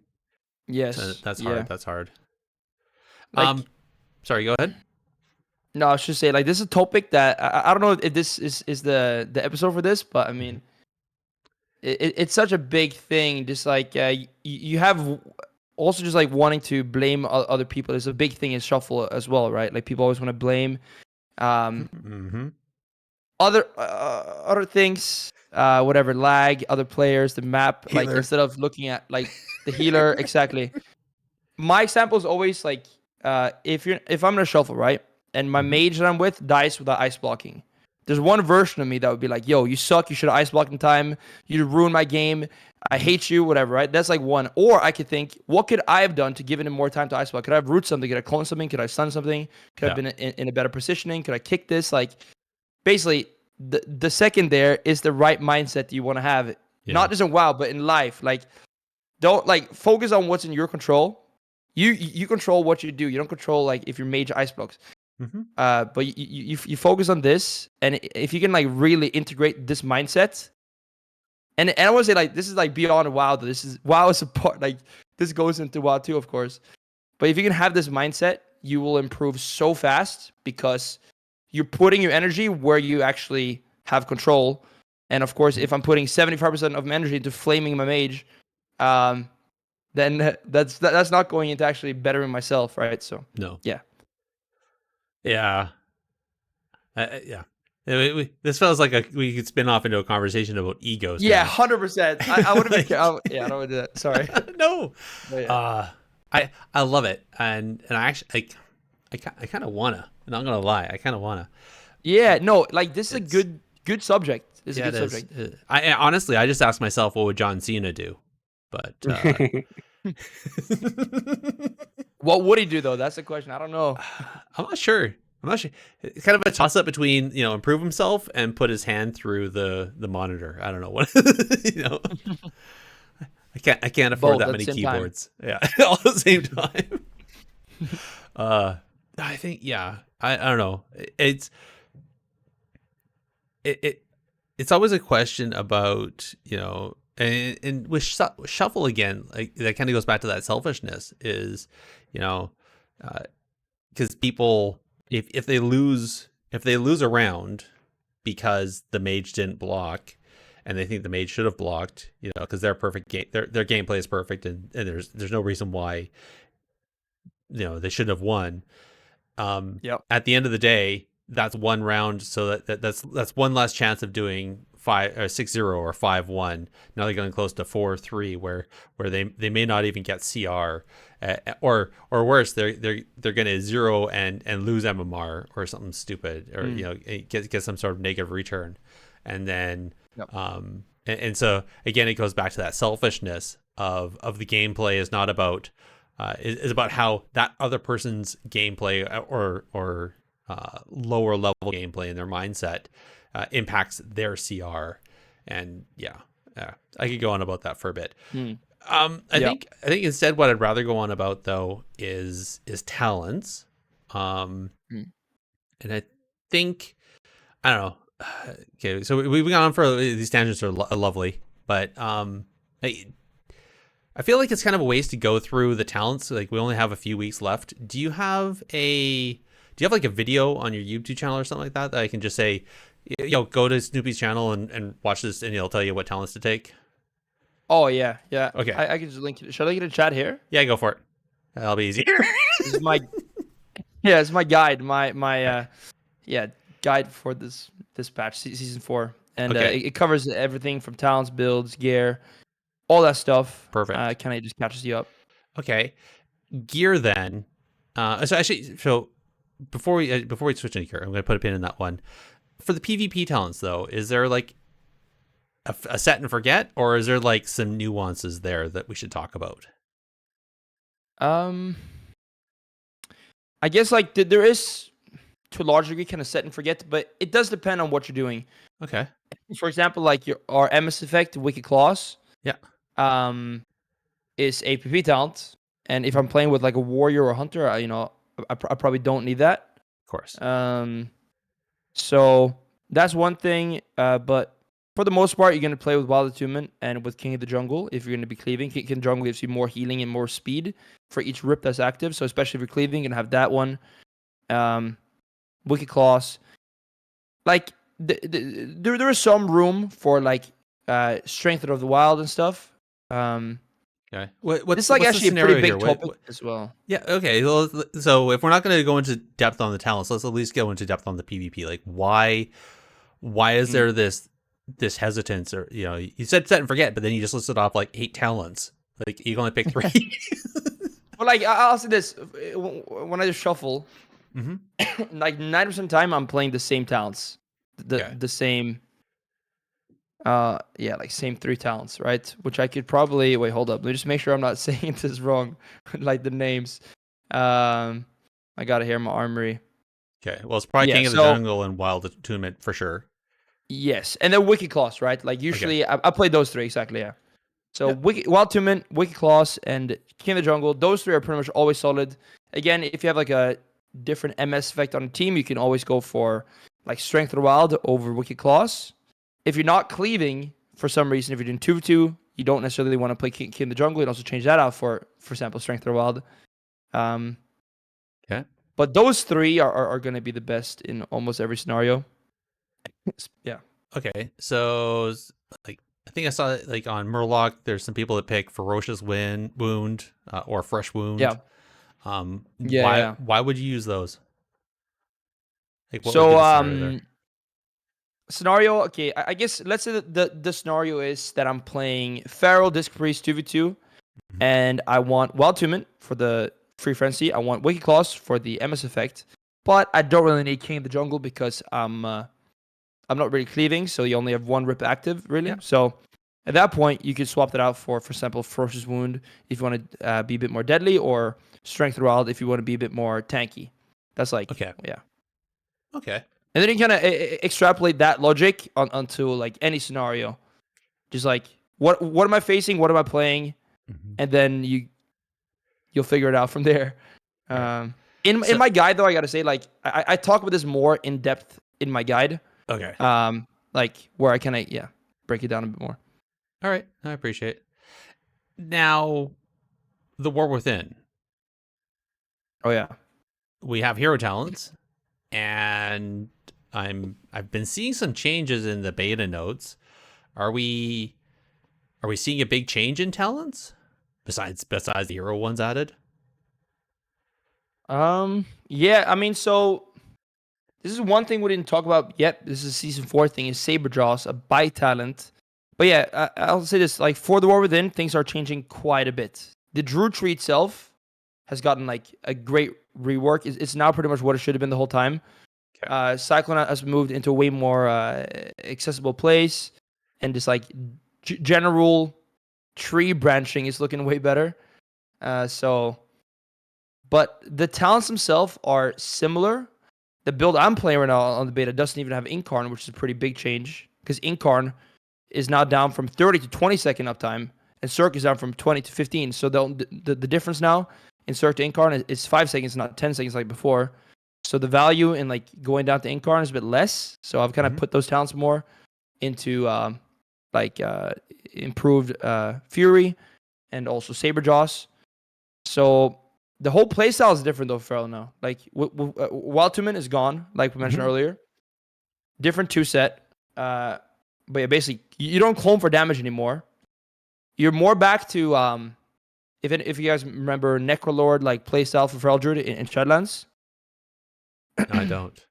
Yes. So that's yeah. hard. That's hard. Like, Sorry, go ahead. no, I should say, like, this is a topic that I don't know if this is the episode for this, but I mean, it's such a big thing. Just like you have also just like wanting to blame other people. There's a big thing in shuffle as well, right? Like people always want to blame Mm-hmm. other things, whatever, lag, other players, the map, like Healer. instead of looking at like the healer. Exactly. My example is always like if I'm gonna shuffle, right, and my mage that I'm with dies without ice blocking. There's one version of me that would be like, yo, you suck, you should have ice blocked in time, you ruined my game, I hate you, whatever, right? That's like one. Or I could think, what could I have done to give him more time to ice block? Could I have root something? Could I clone something? Could I stun something? Could I have been in a better positioning? Could I kick this? Like, basically, the second there is the right mindset that you want to have. Yeah. Not just in WoW, but in life. Like, don't, like, focus on what's in your control. You control what you do. You don't control, like, if your mage ice blocks. Mm-hmm. But you focus on this, and if you can like really integrate this mindset, and I want to say like this is like beyond WoW. This is WoW is a part, like this goes into WoW too, of course. But if you can have this mindset, you will improve so fast because you're putting your energy where you actually have control. And of course, if I'm putting 75% of my energy into flaming my mage, then that's not going into actually bettering myself, right? So No. yeah. Yeah. Yeah. This feels like we could spin off into a conversation about egos. Yeah, now. 100%. I would have been. Yeah, I don't want to do that. Sorry. No. But yeah. I love it, and I actually I kind of wanna. Not gonna lie, I kind of wanna. Yeah, no, like this is a good subject. It's Yeah, a good it subject. is. I honestly, I just asked myself, what would John Cena do? But What would he do though? That's the question. I don't know. I'm not sure. It's kind of a toss up between, improve himself and put his hand through the monitor. I don't know what, I can't afford Both that at many the same time. keyboards. Yeah, all at the same time. I think, yeah, I don't know. It's always a question about, and with shuffle again, like that kind of goes back to that selfishness is, because people, if they lose a round because the mage didn't block and they think the mage should have blocked, because their gameplay is perfect and there's no reason why, they shouldn't have won. At the end of the day, that's one round, so that's one last chance of doing 6-0 or 5-1. Now they're getting close to 4-3, where they may not even get CR, or worse, they're going to 0 and lose MMR or something stupid, or get some sort of negative return, and then and so again, it goes back to that selfishness of the gameplay is not about is about how that other person's gameplay or lower level gameplay in their mindset impacts their CR. And yeah, I could go on about that for a bit. I think instead what I'd rather go on about though is talents. And I think, I don't know. Okay, so we've gone on for these tangents are lovely, but I feel like it's kind of a waste to go through the talents. Like we only have a few weeks left. Do you have like a video on your YouTube channel or something like that I can just say, go to Snoopy's channel and watch this, and it'll tell you what talents to take? Oh yeah. Okay. I can just link it. Should I get a chat here? Yeah, go for it. That'll be easy. This is my it's my guide. My guide for this patch, season 4, and it covers everything from talents, builds, gear, all that stuff. Perfect. Kind of just catches you up. Okay, gear then. So before we switch into gear, I'm going to put a pin in that one. For the PvP talents though, is there like a set and forget, or is there like some nuances there that we should talk about? I guess like there is, to a large degree, kind of set and forget, but it does depend on what you're doing. Okay. For example, like our MS effect, Wicked Claws. Yeah. Is a PvP talent, and if I'm playing with like a warrior or hunter, I probably don't need that. Of course. So that's one thing. But for the most part, you're going to play with Wild Attunement and with King of the Jungle if you're going to be cleaving. King of the Jungle gives you more healing and more speed for each rip that's active. So especially if you're cleaving, you're going to have that one. Wicked Claws. Like, there is some room for, like, Strength of the Wild and stuff. Okay. What's It's like what's actually the a pretty scenario big here? topic as well. Yeah. Okay. Well, so if we're not going to go into depth on the talents, let's at least go into depth on the PvP. Like, why is there this hesitance? Or, you know, you said set and forget, but then you just listed off like 8 talents. Like, you can only pick 3. But like, I'll say this: when I just shuffle, like 90% of the time, I'm playing the same talents, the same. Like same 3 talents, right? Which I could probably wait. Hold up, let me just make sure I'm not saying this wrong. Like the names. I got it here in my armory. Okay. Well, it's probably King of the Jungle and Wild Attunement for sure. Yes, and then Wicked Claws, right? Like usually, I play those 3 exactly. Yeah. So Wild Attunement, Wicked Claws, and King of the Jungle. Those 3 are pretty much always solid. Again, if you have like a different MS effect on a team, you can always go for like Strength of the Wild over Wicked Claws. If you're not cleaving for some reason, if you're doing 2-2, you don't necessarily want to play King of the Jungle. You can also change that out for example, Strength of the Wild. Okay. But those 3 are going to be the best in almost every scenario. Yeah. Okay. So, like, I think I saw like on Murloc, there's some people that pick Ferocious Wound or Fresh Wound. Yeah. Why would you use those? Like, what So, would be the scenario there? Scenario, okay, I guess let's say that the scenario is that I'm playing Feral Disc Priest 2v2, and I want Wild Attunement for the Free Frenzy. I want Wicked Claws for the MS effect, but I don't really need King of the Jungle because I'm not really cleaving, so you only have 1 rip active, really. Yeah. So at that point, you could swap that out for example, Ferocious Wound if you want to be a bit more deadly, or Strength of the Wild if you want to be a bit more tanky. That's like, yeah. Okay. And then you kind of extrapolate that logic onto like any scenario. Just like, what am I facing? What am I playing? And then you'll figure it out from there. In my guide, though, I got to say, like, I talk about this more in depth in my guide. Okay. Like, where I kind of, break it down a bit more. All right. I appreciate it. Now, the War Within. Oh, yeah. We have hero talents, and I've been seeing some changes in the beta notes. Are we seeing a big change in talents besides the hero ones added? Yeah, I mean, so this is one thing we didn't talk about yet. This is season 4 thing, is Saber Jaws, a bite talent. But yeah, I'll say this, like, for the War Within, things are changing quite a bit. The Druid tree itself has gotten like a great rework. It's now pretty much what it should have been the whole time. Okay. Cyclone has moved into a way more accessible place, and just like general tree branching is looking way better. But the talents themselves are similar. The build I'm playing right now on the beta doesn't even have Incarn, which is a pretty big change, because Incarn is now down from 30 to 20 second uptime, and Cirque is down from 20 to 15. So the difference now in Cirque to Incarn is 5 seconds, not 10 seconds like before. So the value in like going down to Incarn is a bit less. So I've kind of put those talents more into improved Fury and also Saber Jaws. So the whole playstyle is different though, Feral now. Like Wild Attunement is gone, like we mentioned earlier. Different 2-set. But yeah, basically you don't clone for damage anymore. You're more back to if you guys remember Necrolord like playstyle for Feral Druid in Shadowlands. No, I don't.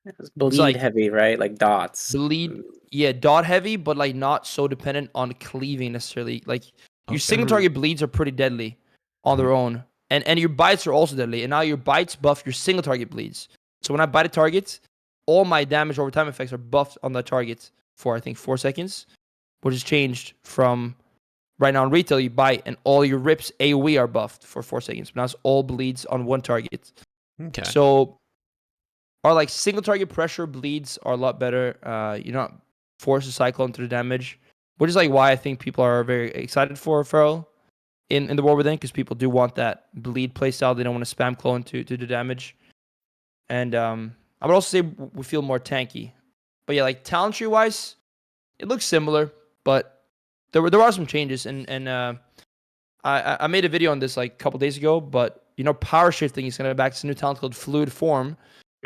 It's bleed like, heavy, right? Like dots. Bleed, yeah, dot heavy, but like not so dependent on cleaving necessarily. Like your single target bleeds are pretty deadly on their own, and your bites are also deadly. And now your bites buff your single target bleeds. So when I bite a target, all my damage over time effects are buffed on that target for I think 4 seconds, which has changed from right now in retail. You bite and all your rips AOE are buffed for 4 seconds. But now it's all bleeds on one target. Okay. So our like single target pressure bleeds are a lot better. You're not forced to cycle into the damage, which is like why I think people are very excited for Feral. in the War Within, because people do want that bleed playstyle. They don't want to spam clone to do damage. And I would also say we feel more tanky. But yeah, like talent tree wise, it looks similar, but there are some changes. And I made a video on this like a couple days ago, but power shifting is going to be back to a new talent called Fluid Form,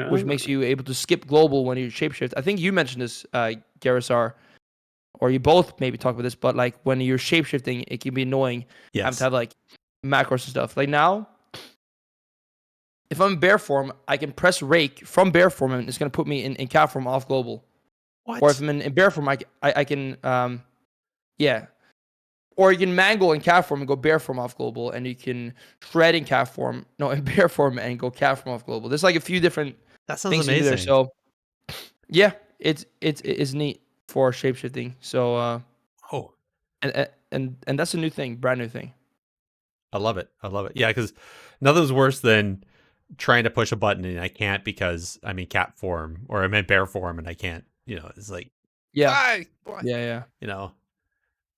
which makes you able to skip global when you shapeshift. I think you mentioned this, Gerissar, or you both maybe talk about this, but like when you're shapeshifting, it can be annoying. Yes. Having to have like macros and stuff. Like now, if I'm in bear form, I can press rake from bear form and it's going to put me in cat form off global. What? Or if I'm in bear form, I can, yeah. Or you can mangle in cat form and go bear form off global, and you can shred in cat form, no, in bear form and go cat form off global. There's like a few different That sounds things you can do there. amazing. So yeah, it's neat for shapeshifting. So Oh, and that's a new thing, brand new thing. I love it. I love it. Yeah, because nothing's worse than trying to push a button and I can't because I'm in cat form or I'm in bear form and I can't. It's like, Yeah, what? yeah.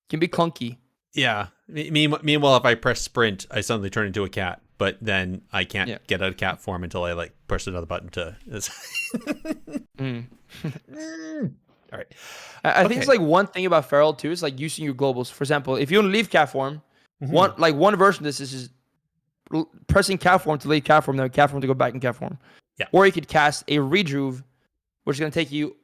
Can be clunky. Yeah. Meanwhile, if I press sprint, I suddenly turn into a cat, but then I can't get out of cat form until I like push another button to. All right. I think it's like one thing about Feral too is like using your globals. For example, if you want to leave cat form, one version of this is pressing cat form to leave cat form, then cat form to go back in cat form. Yeah. Or you could cast a redruve, which is going to take you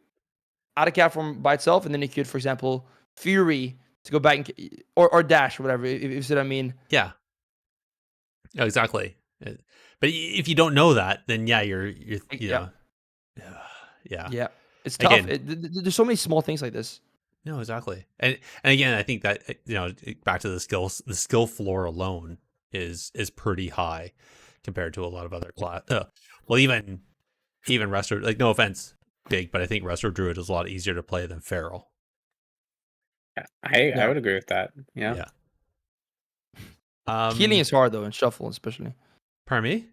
out of cat form by itself, and then you could, for example, Fury to go back or dash or whatever. If you see what I mean. Yeah. Oh, exactly. But if you don't know that, then you're Yeah. It's tough. Again, There's so many small things like this. No, exactly. And again, I think that back to the skill floor alone is pretty high compared to a lot of other class. Well, even Resto, like no offense, Big, but I think Resto Druid is a lot easier to play than Feral. I would agree with that. Yeah. Healing is hard though in shuffle, especially. Pardon me?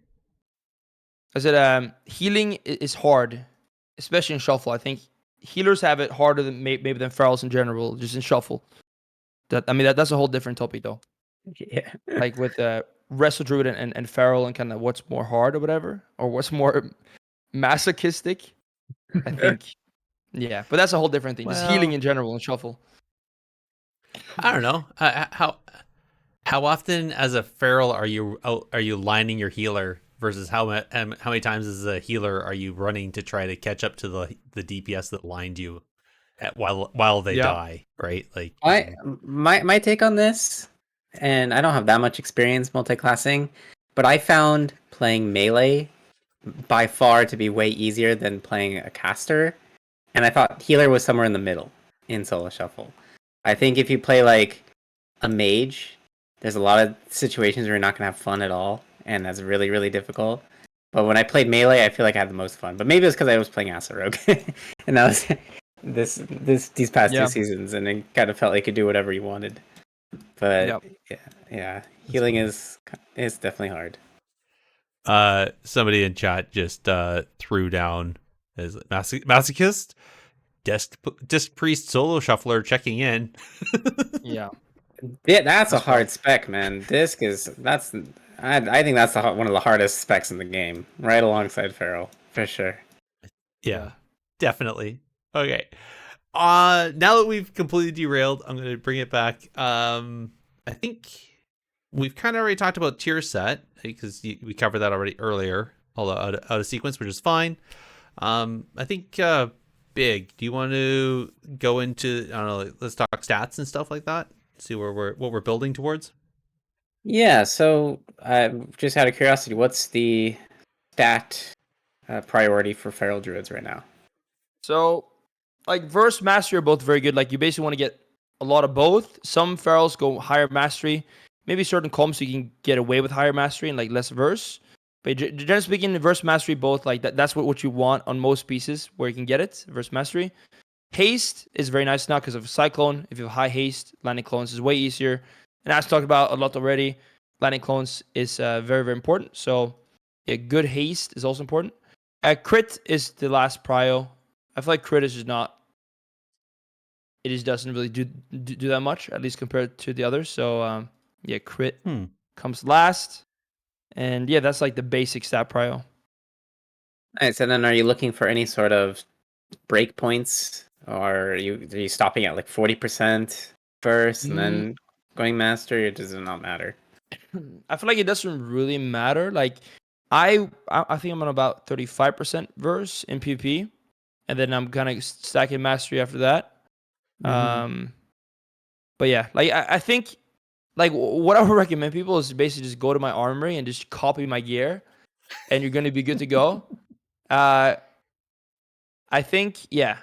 I said healing is hard, especially in shuffle. I think healers have it harder than maybe than ferals in general, just in shuffle. That's a whole different topic though. Yeah. Like with Resto Druid and feral and kind of what's more hard or whatever, or what's more masochistic. I think. Yeah, but that's a whole different thing. Just healing in general in shuffle. I don't know. How often as a feral are you lining your healer versus how many times as a healer are you running to try to catch up to the DPS that lined you while they die, right? Like my take on this, and I don't have that much experience multi-classing, but I found playing melee by far to be way easier than playing a caster, and I thought healer was somewhere in the middle in solo shuffle. I think if you play like a mage, there's a lot of situations where you're not gonna have fun at all, and that's really, really difficult. But when I played melee, I feel like I had the most fun. But maybe it's because I was playing Asa Rogue, and that was these past 2 seasons, and it kind of felt like you could do whatever you wanted. But yeah, healing is definitely hard. Somebody in chat just threw down as masochist. Disc priest solo shuffler checking in. Yeah, that's a hard spec, man. Disc I think that's one of the hardest specs in the game, right alongside Feral, for sure. Yeah, definitely. Okay. Now that we've completely derailed, I'm going to bring it back. I think we've kind of already talked about tier set because we covered that already earlier, although out of sequence, which is fine. I think Big, do you want to go into, I don't know, let's talk stats and stuff like that? See what we're building towards? Yeah, so just out of curiosity, what's the stat priority for Feral Druids right now? So, like, Verse Mastery are both very good. Like, you basically want to get a lot of both. Some Ferals go higher Mastery. Maybe certain comps you can get away with higher Mastery and, like, less Verse. But generally speaking, Verse Mastery both, like, that's what you want on most pieces where you can get it, Verse Mastery. Haste is very nice now because of Cyclone. If you have high haste, landing clones is way easier. And as talked about a lot already, landing clones is very, very important. So, yeah, good haste is also important. Crit is the last prio. I feel like crit is just not. It just doesn't really do that much, at least compared to the others. So Yeah, crit Hmm. comes last. And yeah, that's like the basic stat prio. Nice. And then are you looking for any sort of breakpoints, or are you stopping at like 40% first and then going master, or does it not matter? I feel like it doesn't really matter. Like I think I'm on about 35% verse in PvP, and then I'm kind of stacking mastery after that. Mhm. But yeah, like I think like what I would recommend people is basically just go to my armory and just copy my gear, and you're gonna be good to go. I think yeah,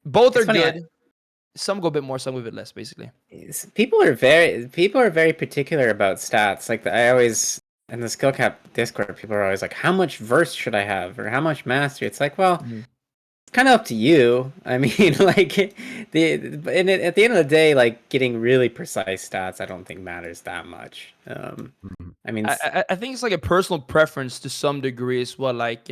both It's are funny. good. Some go a bit more, some go a bit less, basically. People are very particular about stats. Like I always in the skill cap Discord, people are always like, "How much verse should I have, or how much mastery?" It's like, well, it's kind of up to you. I mean, like at the end of the day, like getting really precise stats, I don't think matters that much. Mhm. I mean, I think it's like a personal preference to some degree as well. Like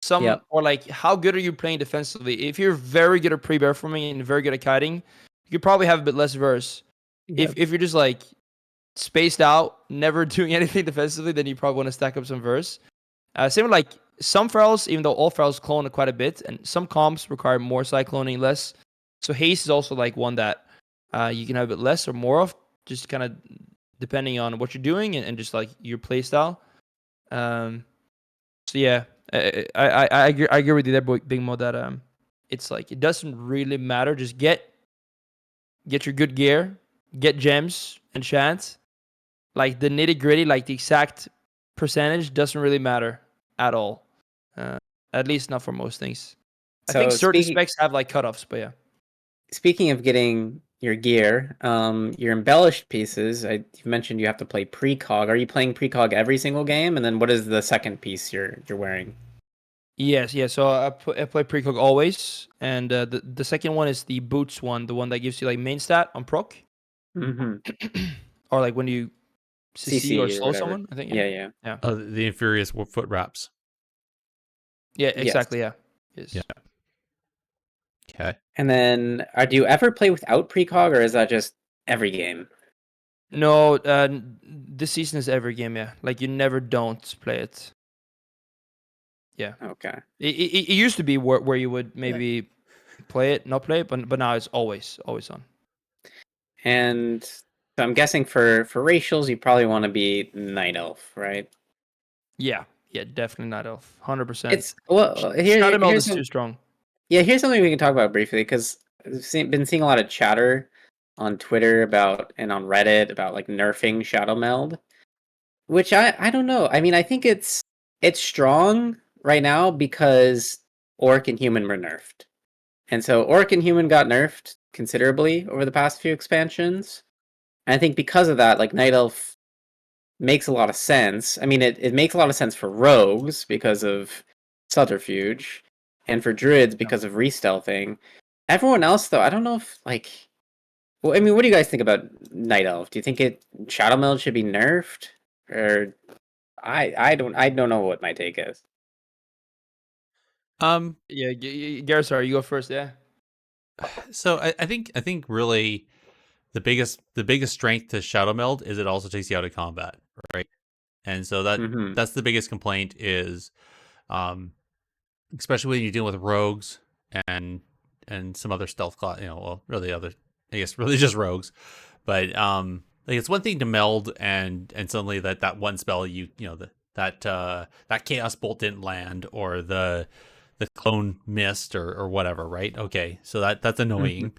some yep, or like how good are you playing defensively? If you're very good at pre-bear forming and very good at kiting, you could probably have a bit less verse. yep. If you're just like spaced out, never doing anything defensively, then you probably want to stack up some verse. Same with like some ferals, even though all ferals clone quite a bit, and some comps require more cycloning, less. So haste is also like one that you can have a bit less or more of, just kind of depending on what you're doing and just like your playstyle. So yeah, I agree with you there, Big Mo, that it's like it doesn't really matter. Just get your good gear, get gems, enchant. Like the nitty gritty, like the exact percentage doesn't really matter at all. Uh, at least not for most things. I think So certain specs have like cutoffs, but yeah. speaking of getting your gear, your embellished pieces, you mentioned you have to play precog. Are you playing precog every single game? And then what is the second piece you're wearing? Yes, yeah. So I play precog always, and the second one is the boots one, the one that gives you like main stat on proc, Mm-hmm. or like when you CC or CC or slow whatever. someone. I think Yeah, yeah. yeah, The infurious foot wraps. yeah, Yes. exactly, yeah. Yes. Yeah. Okay. And then, do you ever play without precog, or is that just every game? No, this season is every game. Yeah, like you never don't play it. Yeah, Okay. it used to be where you would maybe play it, not play it, but now it's always on. And so I'm guessing for racials, you probably want to be night elf, right? Yeah, yeah, definitely not elf, 100%. It's well Shadow Meld here's is too strong. yeah, here's something we can talk about briefly because been seeing a lot of chatter on Twitter about and on Reddit about like nerfing Shadow Meld, which I don't know. I mean, I think it's strong right now because Orc and Human were nerfed, and so Orc and Human got nerfed considerably over the past few expansions. And I think because of that, like Night Elf makes a lot of sense. I mean, it makes a lot of sense for rogues because of subterfuge, and for druids because of re-stealthing. Everyone else, though, I don't know if like. Well, I mean, what do you guys think about Night Elf? Do you think Shadow Meld should be nerfed, or I don't know what my take is. Yeah, Gerissar, you go first. Yeah. So I think really the biggest strength to Shadow Meld is it also takes you out of combat, right? And so Mm-hmm. that's the biggest complaint is, um, especially when you're dealing with rogues and some other stealth class, well, really other, I guess, really just rogues. But like it's one thing to meld and suddenly that one spell that chaos bolt didn't land, or the clone missed, or whatever, right? Okay, so that's Mm-hmm. annoying.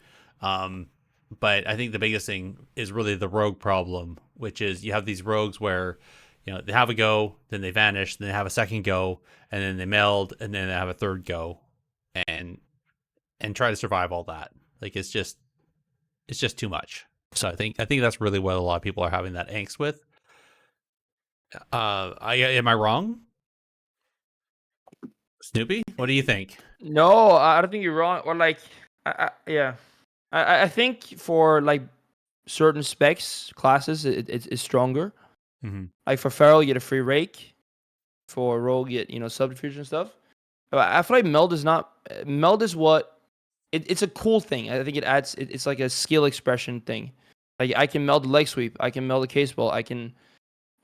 But I think the biggest thing is really the rogue problem, which is you have these rogues where they have a go, then they vanish, then they have a second go, and then they meld, and then they have a third go, and try to survive all that. Like it's just too much. So I think that's really what a lot of people are having that angst with. Am I wrong, Snoopy? What do you think? No, I don't think you're wrong. Or like, yeah, I think for like certain specs classes, it's stronger. Mm-hmm. Like for Feral, you get a free rake. For Rogue, you get subterfuge and stuff. But I feel like meld is not. Meld is what it's a cool thing. I think it adds. It's like a skill expression thing. Like I can meld the leg sweep, I can meld the case ball, I can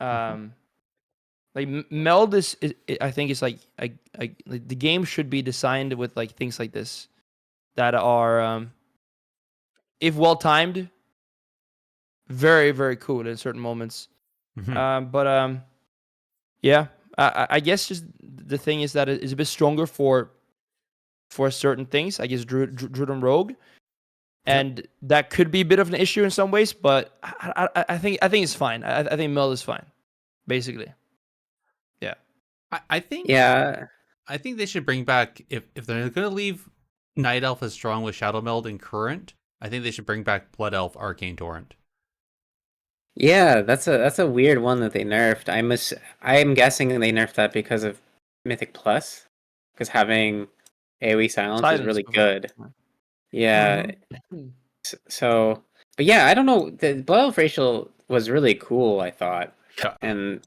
like meld is I think it's like the game should be designed with like things like this that are if well timed, very very cool in certain moments. But yeah, I guess just the thing is that it's a bit stronger for certain things. I guess Druid and Rogue, and that could be a bit of an issue in some ways. But I think it's fine. I think meld is fine, basically. Yeah. I think Yeah. I think they should bring back if they're going to leave Night Elf as strong with Shadow Meld and Current. I think they should bring back Blood Elf Arcane Torrent. Yeah, that's a weird one that they nerfed. I'm guessing they nerfed that because of Mythic Plus, because having AoE silence is really before. good. Yeah. So, but yeah, I don't know. The Blood Elf racial was really cool, I thought, Yeah. and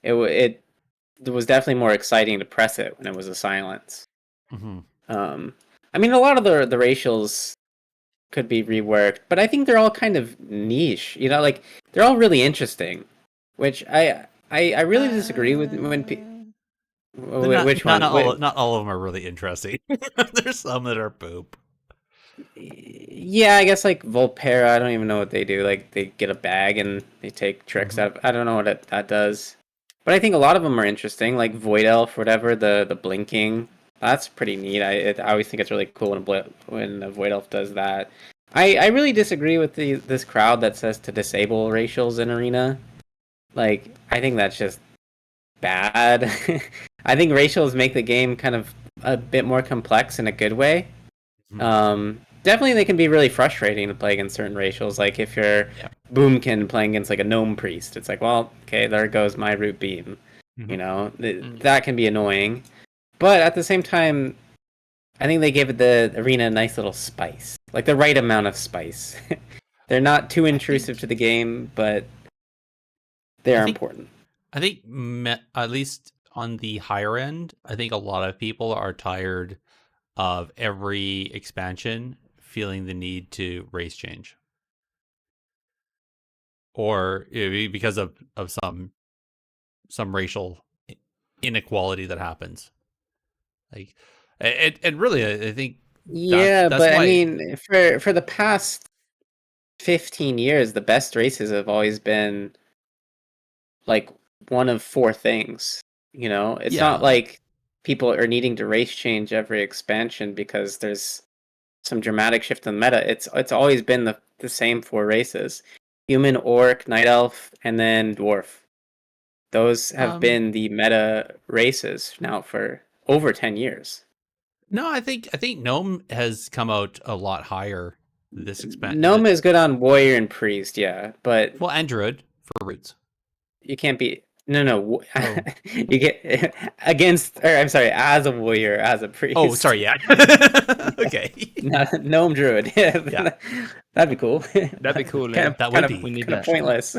it was definitely more exciting to press it when it was a silence. I mean, a lot of the racials could be reworked, but I think they're all kind of niche. You know, like they're all really interesting, which I really disagree with which one. Not all of them are really interesting. There's some that are poop. Yeah, I guess like Volpera, I don't even know what they do. Like they get a bag and they take tricks out. I don't know what that does. But I think a lot of them are interesting, like Void Elf, whatever, the blinking. That's pretty neat. I always think it's really cool when a Void Elf does that. I really disagree with this crowd that says to disable racials in Arena. Like, I think that's just bad. I think racials make the game kind of a bit more complex in a good way. Definitely they can be really frustrating to play against certain racials. Like if you're Boomkin playing against like a gnome priest, it's like, well, okay, there goes my root beam. You know, that can be annoying. But at the same time, I think they gave the Arena a nice little spice. Like the right amount of spice. They're not too intrusive to the game, but they are important. I think at least on the higher end, I think a lot of people are tired of every expansion feeling the need to race change, or because of some racial inequality that happens. Like, and really, I think that's but why... I mean, for the past 15 years, the best races have always been like one of four things. You know, it's not like people are needing to race change every expansion because there's some dramatic shift in the meta. It's always been the same four races: human, orc, night elf, and then dwarf. Those have been the meta races now for over 10 years. No, I think gnome has come out a lot higher this expansion. Gnome is good on warrior and priest, yeah, but and druid for roots. You can't be you get against, or I'm sorry, as a warrior, as a priest. Oh, sorry, yeah. Okay. Gnome druid. Yeah. That'd be cool. That'd be cool. Yeah. That would be. We need kind of that. pointless.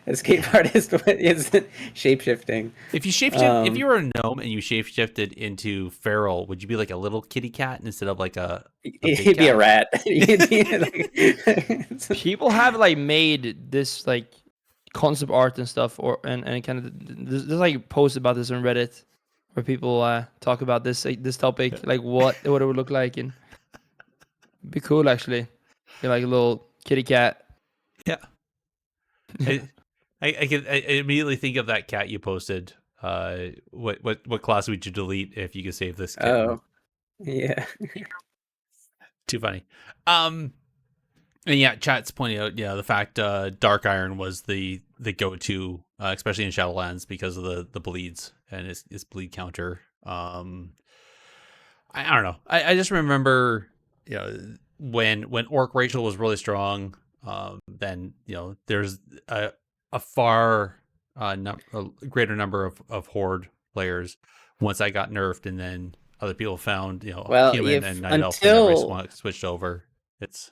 Escape artist is shapeshifting. If you shapeshift, if you were a gnome and you shapeshifted into feral, would you be like a little kitty cat instead of like a He'd be a rat. People have like made this like concept art and stuff, and kind of there's like posts about this on Reddit where people talk about this topic, like what it would look like, and it'd be cool actually. You're like a little kitty cat. Yeah. I immediately think of that cat you posted. What class would you delete if you could save this kitten? Oh, yeah. Too funny. And yeah, chat's pointing out, the fact Dark Iron was the go-to, especially in Shadowlands because of the bleeds and its bleed counter. I don't know. I just remember, when Orc Racial was really strong, then there's a far a greater number of Horde players once I got nerfed, and then other people found human and Night Elf and switched over.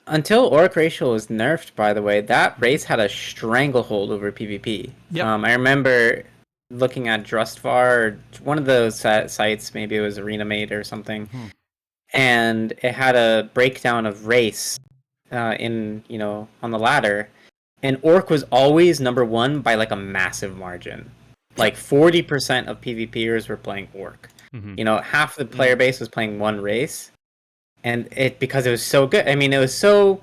Until Orc Racial was nerfed, by the way, that race had a stranglehold over PvP. Yep. I remember looking at Drustvar, one of those sites, maybe it was ArenaMate or something, and it had a breakdown of race on the ladder, and Orc was always number 1 by like a massive margin. Like 40% of PvPers were playing Orc. Mhm. You know, half the player base was playing one race, and because it was so good. I mean, it was so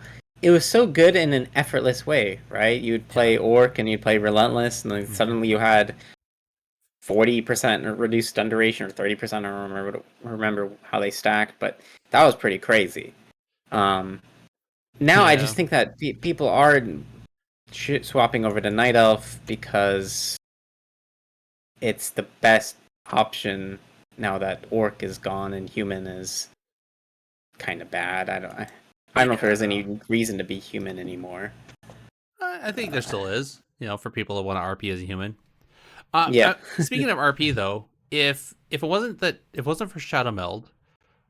good in an effortless way, right? You'd play Orc and you'd play Relentless, and then suddenly you had 40% reduced stun duration or 30%. I don't remember how they stacked, but that was pretty crazy. Now I just think that people are swapping over to Night Elf because it's the best option now that Orc is gone and Human is kind of bad. I don't know if there's any reason to be Human anymore. I think there still is, you know, for people that want to RP as a human. Yeah. Speaking of RP though, if it wasn't for Shadow Meld,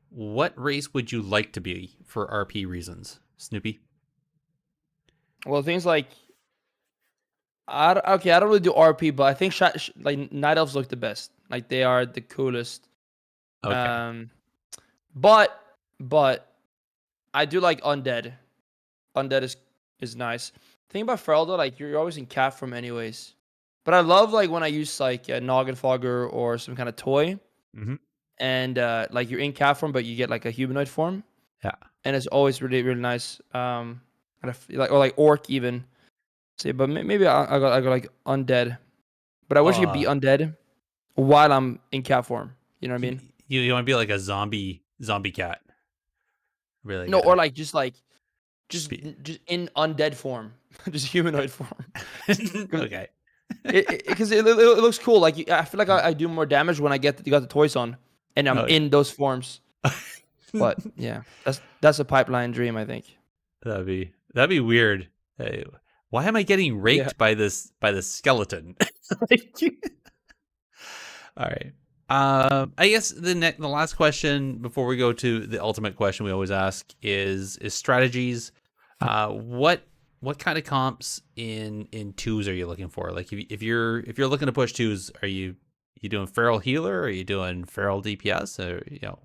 what race would you like to be for RP reasons, Snoopy? Well, things like I don't really do RP, but I think like Night Elves look the best. Like they are the coolest. Okay. But I do like Undead. Undead is nice. Thing about Feral though, like you're always in cat form anyways. But I love like when I use like a Noggin Fogger or some kind of toy, Mm-hmm. and like you're in cat form, but you get like a humanoid form. Yeah. And it's always really really nice. Like Orc even. Say, but maybe I got like Undead. But I wish you could be Undead while I'm in cat form. You know what I mean? You want to be like a zombie cat. Really? No, or like just Speed. just in undead form, just humanoid form. Okay. Because it looks cool. Like I feel like I do more damage when I got the toys on, and I'm in those forms. But yeah, that's a pipeline dream, I think. That'd be weird. Hey, why am I getting raked by this skeleton? All right. I guess the last question before we go to the ultimate question we always ask is strategies. What kind of comps in twos are you looking for? Like if you're looking to push twos, are you doing feral healer? Or are you doing feral DPS? Or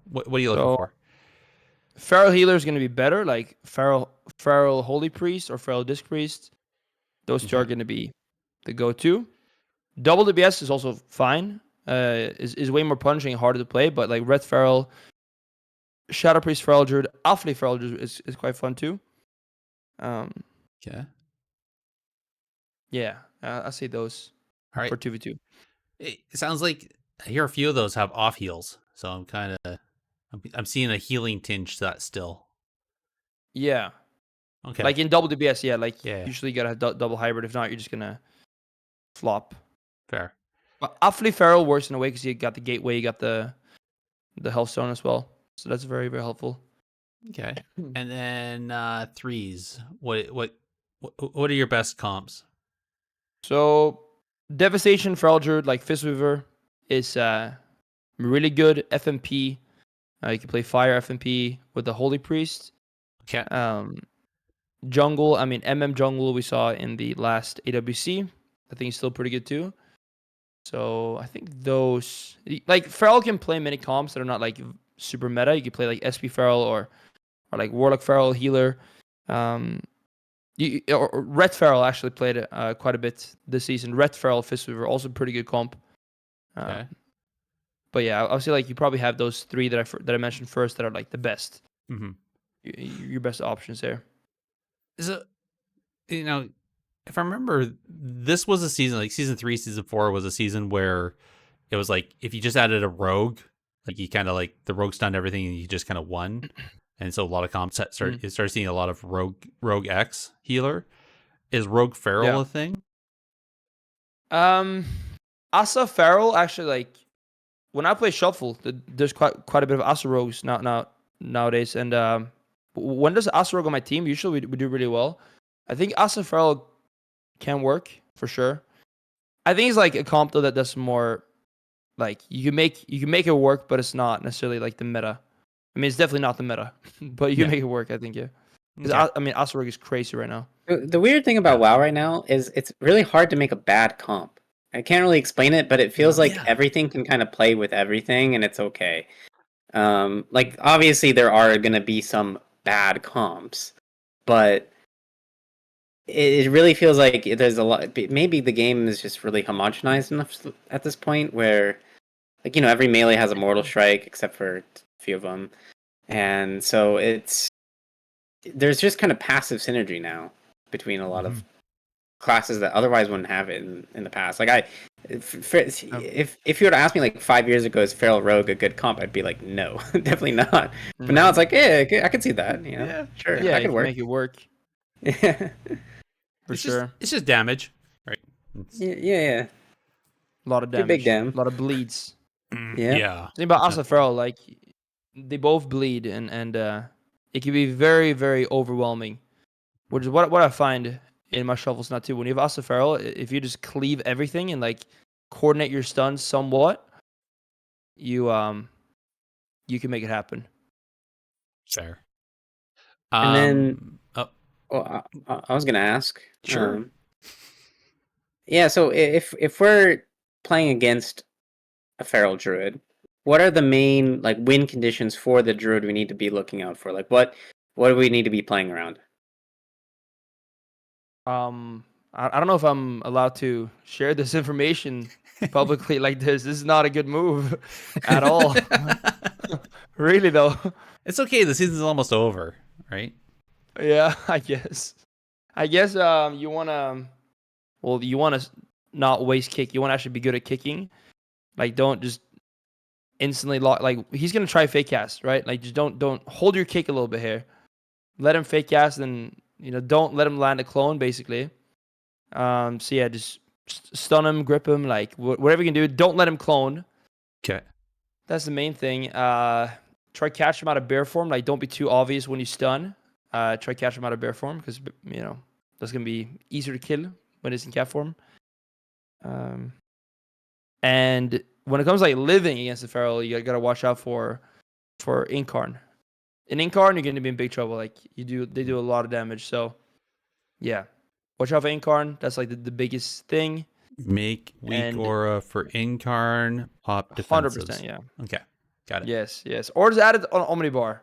what are you looking for? Feral healer is going to be better, like feral holy priest or feral disc priest. Those two are going to be the go-to. Double DPS is also fine. Is way more punishing and harder to play, but like red feral, shadow priest feral druid, awfully feral druid is quite fun too. Okay. Yeah, I say those. All right. For 2v2. It sounds like I hear a few of those have off heals, so I'm seeing a healing tinge to that still. Yeah. Okay. Like in double DPS, usually you gotta have double hybrid. If not, you're just gonna flop. Fair. But awfully feral works in a way because you got the gateway, you got the health stone as well. So that's very very helpful. Okay. And then threes. What are your best comps? So devastation feral druid like Fistweaver is really good FMP. You can play fire FMP with the holy priest. Okay. Jungle, I mean MM jungle we saw in the last AWC. I think he's still pretty good too. So I think those like Feral can play many comps that are not like super meta. You can play like SP Feral or like Warlock Feral healer. Or Red Feral actually played quite a bit this season. Red Feral Fistweaver also pretty good comp. Okay. But yeah, I'll say like you probably have those three that I mentioned first that are like the best. Mm-hmm. Your best options there. So, if I remember, this was a season like season 3, season 4 was a season where it was like if you just added a rogue, like you kind of like the rogue stunned everything and you just kind of won. And so a lot of comps started seeing a lot of rogue X healer. Is rogue feral a thing? Asa feral actually like when I play shuffle, there's quite a bit of Asa rogues nowadays. And when there's Asa rogue on my team, usually we do really well. I think Asa feral can work for sure. I think it's like a comp though that's more like you can make it work, but it's not necessarily like the meta. I mean, it's definitely not the meta, but you can make it work. I think Okay. I mean, Asa rogue is crazy right now. The weird thing about WoW right now is it's really hard to make a bad comp. I can't really explain it, but it feels like everything can kind of play with everything, and it's okay. Like obviously there are going to be some bad comps, but it really feels like there's a lot. Maybe the game is just really homogenized enough at this point where, like, every melee has a mortal strike except for a few of them, and so there's just kind of passive synergy now between a lot of classes that otherwise wouldn't have it in the past. Like if you were to ask me like 5 years ago, is Feral Rogue a good comp? I'd be like, no, definitely not. But now it's like, yeah, I could see that. Yeah. Sure, Yeah, that you could can work. make it work Yeah, for It's sure. it's just damage, right? yeah. A lot of Pretty big damage, dam. a lot of bleeds. Yeah. Yeah. Think about Asa Feral, like they both bleed, and it can be very, very overwhelming. Which is what I find in my shuffles now too. When you have Asa Feral, if you just cleave everything and like coordinate your stuns somewhat, you can make it happen. Fair. And then, oh, well, I was gonna ask. Sure. Yeah. So if we're playing against a Feral Druid, what are the main like win conditions for the Druid we need to be looking out for? Like what do we need to be playing around? I don't know if I'm allowed to share this information publicly like this. This is not a good move at all. Really though. It's okay. The season's almost over, right? Yeah, I guess. You wanna not waste kick. You wanna actually be good at kicking. Like don't just instantly lock. Like he's gonna try fake cast, right? Like just don't hold your kick a little bit here. Let him fake cast, and don't let him land a clone basically. So yeah, just stun him, grip him, like whatever you can do. Don't let him clone. Okay. That's the main thing. Try catch him out of bear form. Like don't be too obvious when you stun. Try catch him out of bear form because that's gonna be easier to kill when it's in cat form. And when it comes to, like living against the feral, you gotta watch out for Incarn. In Incarn, you're gonna be in big trouble. Like they do a lot of damage. So yeah, watch out for Incarn. That's like the biggest thing. Make weak aura for Incarn, pop defenses. 100%, yeah. Okay, got it. Yes. Or just add it on Omnibar.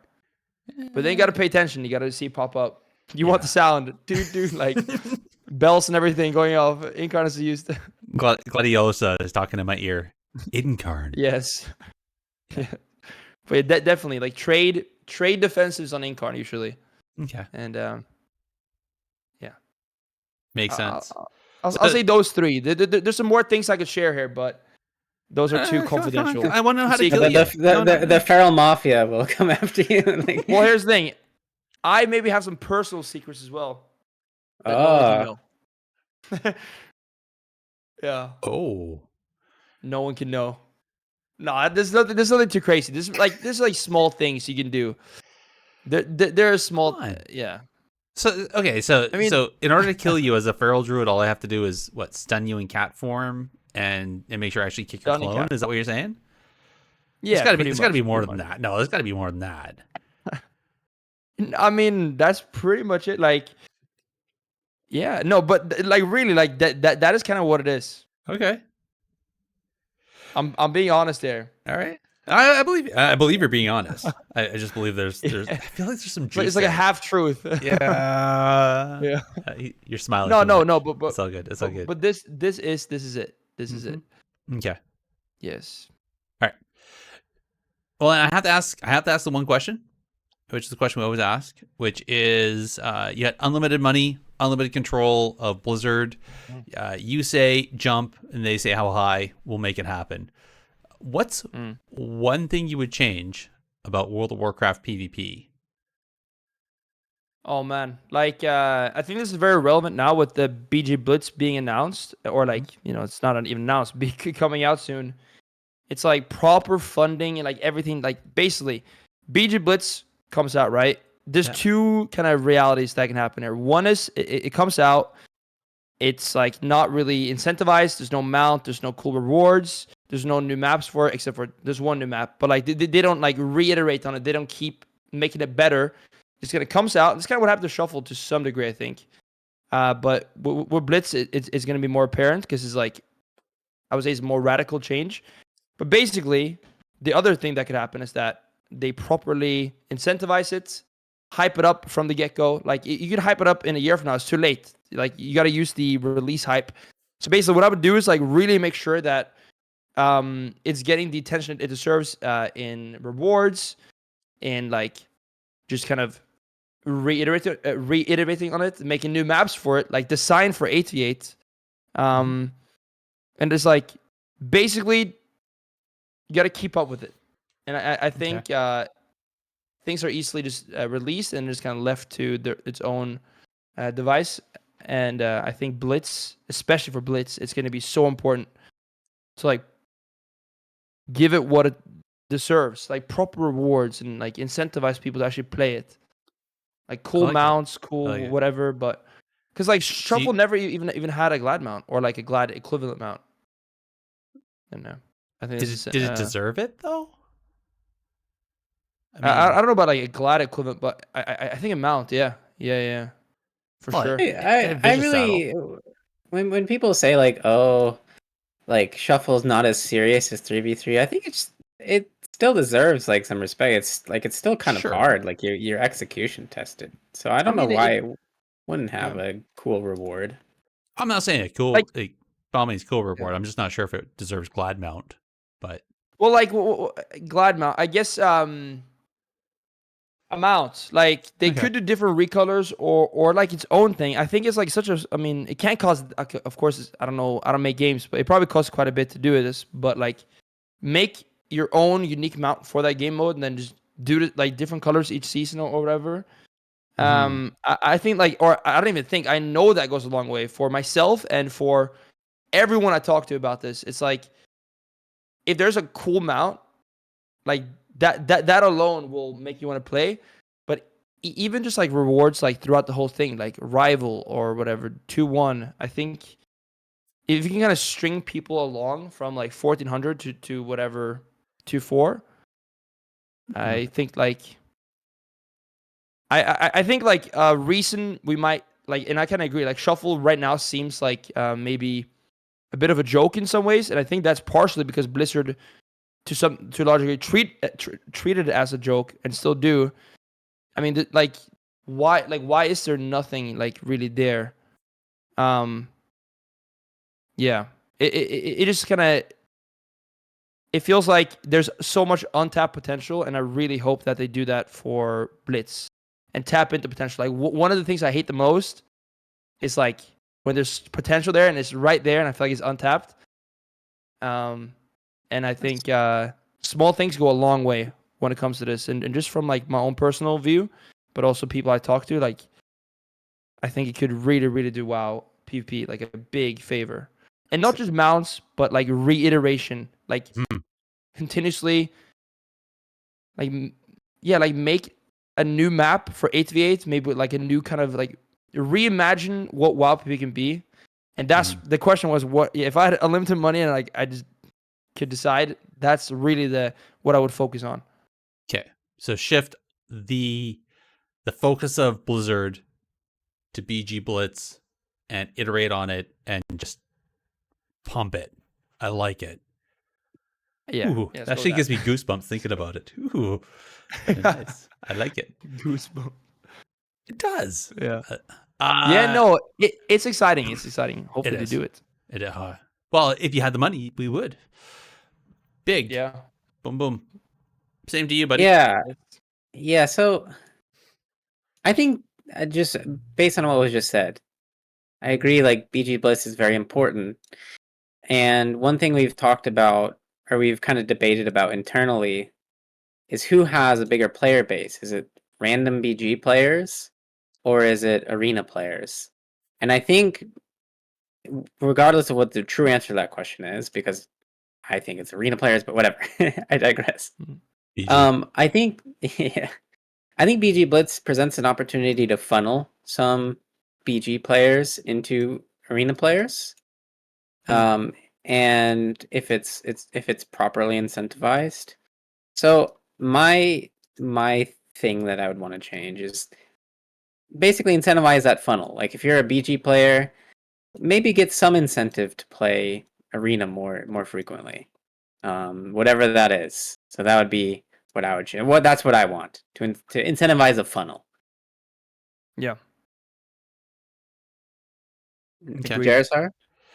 But then you gotta pay attention. You gotta see it pop up. You want the sound, dude, like bells and everything going off. Incarn is used. Gladiosa is talking in my ear. Incarn. Yes. Yeah. But definitely like trade defensives on Incarn usually. Okay. And yeah. Makes sense. I'll say those three. There's some more things I could share here, but those are too confidential. I want to know how to kill you. The Feral Mafia will come after you. Well, here's the thing. I maybe have some personal secrets as well. That no one can know. Yeah. Oh. No one can know. No, there's nothing too crazy. This is like small things you can do. There are small, yeah. So okay, so in order to kill you as a feral druid, all I have to do is stun you in cat form and make sure I actually kick your clone. Is that what you're saying? Yeah, it's got to be more than that. No, it's got to be more than that. I mean, that's pretty much it. Like, yeah, no, but like really, like that is kind of what it is. Okay, I'm being honest there. All right. I believe you're being honest. I just believe there's I feel like there's some juice. It's like a half truth. Yeah. Yeah. You're smiling. No, but it's all good. It's all good. But this is it. This is it. Okay. Yes. All right. Well, I have to ask the one question, which is the question we always ask, which is you had unlimited money, unlimited control of Blizzard. You say jump and they say how high, we'll make it happen. What's one thing you would change about World of Warcraft PvP? Oh man, like I think this is very relevant now with the BG Blitz being announced, or like it's not even announced, coming out soon. It's like proper funding and like everything. Like basically, BG Blitz comes out, right? There's two kind of realities that can happen here. One is it comes out, it's like not really incentivized. There's no mount. There's no cool rewards. There's no new maps for it, except for there's one new map. But like they don't like reiterate on it. They don't keep making it better. It's gonna comes out. It's kind of what happened to Shuffle to some degree, I think. But with Blitz, it's gonna be more apparent because it's like, I would say, it's more radical change. But basically, the other thing that could happen is that they properly incentivize it, hype it up from the get-go. Like you could hype it up in a year from now. It's too late. Like you got to use the release hype. So basically, what I would do is like really make sure that it's getting the attention it deserves in rewards, and like just kind of reiterating on it, making new maps for it, like design for 8v8, and just like basically you got to keep up with it. And I think things are easily just released and just kind of left to its own device. And I think Blitz, especially for Blitz, it's going to be so important to like give it what it deserves, like proper rewards and like incentivize people to actually play it. Like cool mounts, cool whatever, but because like Shuffle never even had a Glad mount or like a Glad equivalent mount. I don't know. I think did it deserve it though? I don't know about like a Glad equivalent, but I think a mount, yeah, for sure. I really when people say like, oh, like Shuffle's not as serious as 3v3, I think it still deserves like some respect. It's still kind of hard. Like your execution tested. So I don't know why it wouldn't have a cool reward. I'm not saying a cool like bombing's cool reward. I'm just not sure if it deserves Glad mount. But like Glad mount, I guess amounts like they could do different recolors or like its own thing. I think it's like such a, I mean, it can't cost, of course, I don't know, I don't make games, but it probably costs quite a bit to do this. But like make your own unique mount for that game mode and then just do it like different colors each season or whatever. I think like, or I don't even think, I know that goes a long way for myself and for everyone I talk to about this. It's like if there's a cool mount, like that alone will make you want to play. But even just like rewards like throughout the whole thing, like rival or whatever, 2-1, I think if you can kind of string people along from like 1400 to whatever 2-4, I think like I think like recent we might like, and I kind of agree, like Shuffle right now seems like maybe a bit of a joke in some ways, and I think that's partially because Blizzard to a large degree treated it as a joke and still do. I mean, like why is there nothing like really there? Yeah, it just kind of, it feels like there's so much untapped potential, and I really hope that they do that for Blitz and tap into potential. Like one of the things I hate the most is like when there's potential there and it's right there, and I feel like it's untapped. And I think small things go a long way when it comes to this. And just from like my own personal view, but also people I talk to, like I think it could really, really do WoW PvP like a big favor. And not just mounts, but like reiteration, like continuously, like like make a new map for 8v8, maybe with like a new kind of like reimagine what WoW PvP can be. And that's the question was, what if I had unlimited money and like I just could decide, that's really what I would focus on. Okay, so shift the focus of Blizzard to BG Blitz and iterate on it and just pump it. I like it. Yeah, ooh, that actually gives me goosebumps thinking about it. Ooh, nice. I like it. Goosebumps. It does. Yeah. No, it's exciting. It's exciting. Hopefully they do it. Well, if you had the money, we would. Big. Yeah. Boom, boom. Same to you, buddy. Yeah. So I think just based on what was just said, I agree. Like BG Blitz is very important. And one thing we've talked about, or we've kind of debated about internally, is who has a bigger player base. Is it random BG players, or is it arena players? And I think, regardless of what the true answer to that question is, because I think it's arena players, but whatever. I digress. BG. I think BG Blitz presents an opportunity to funnel some BG players into arena players. And if it's properly incentivized. So my thing that I would want to change is basically incentivize that funnel. Like if you're a BG player, maybe get some incentive to play arena more frequently. Whatever that is. So that would be what I would change. That's what I want, to incentivize a funnel. Yeah. Okay. Agreed. Gerissar,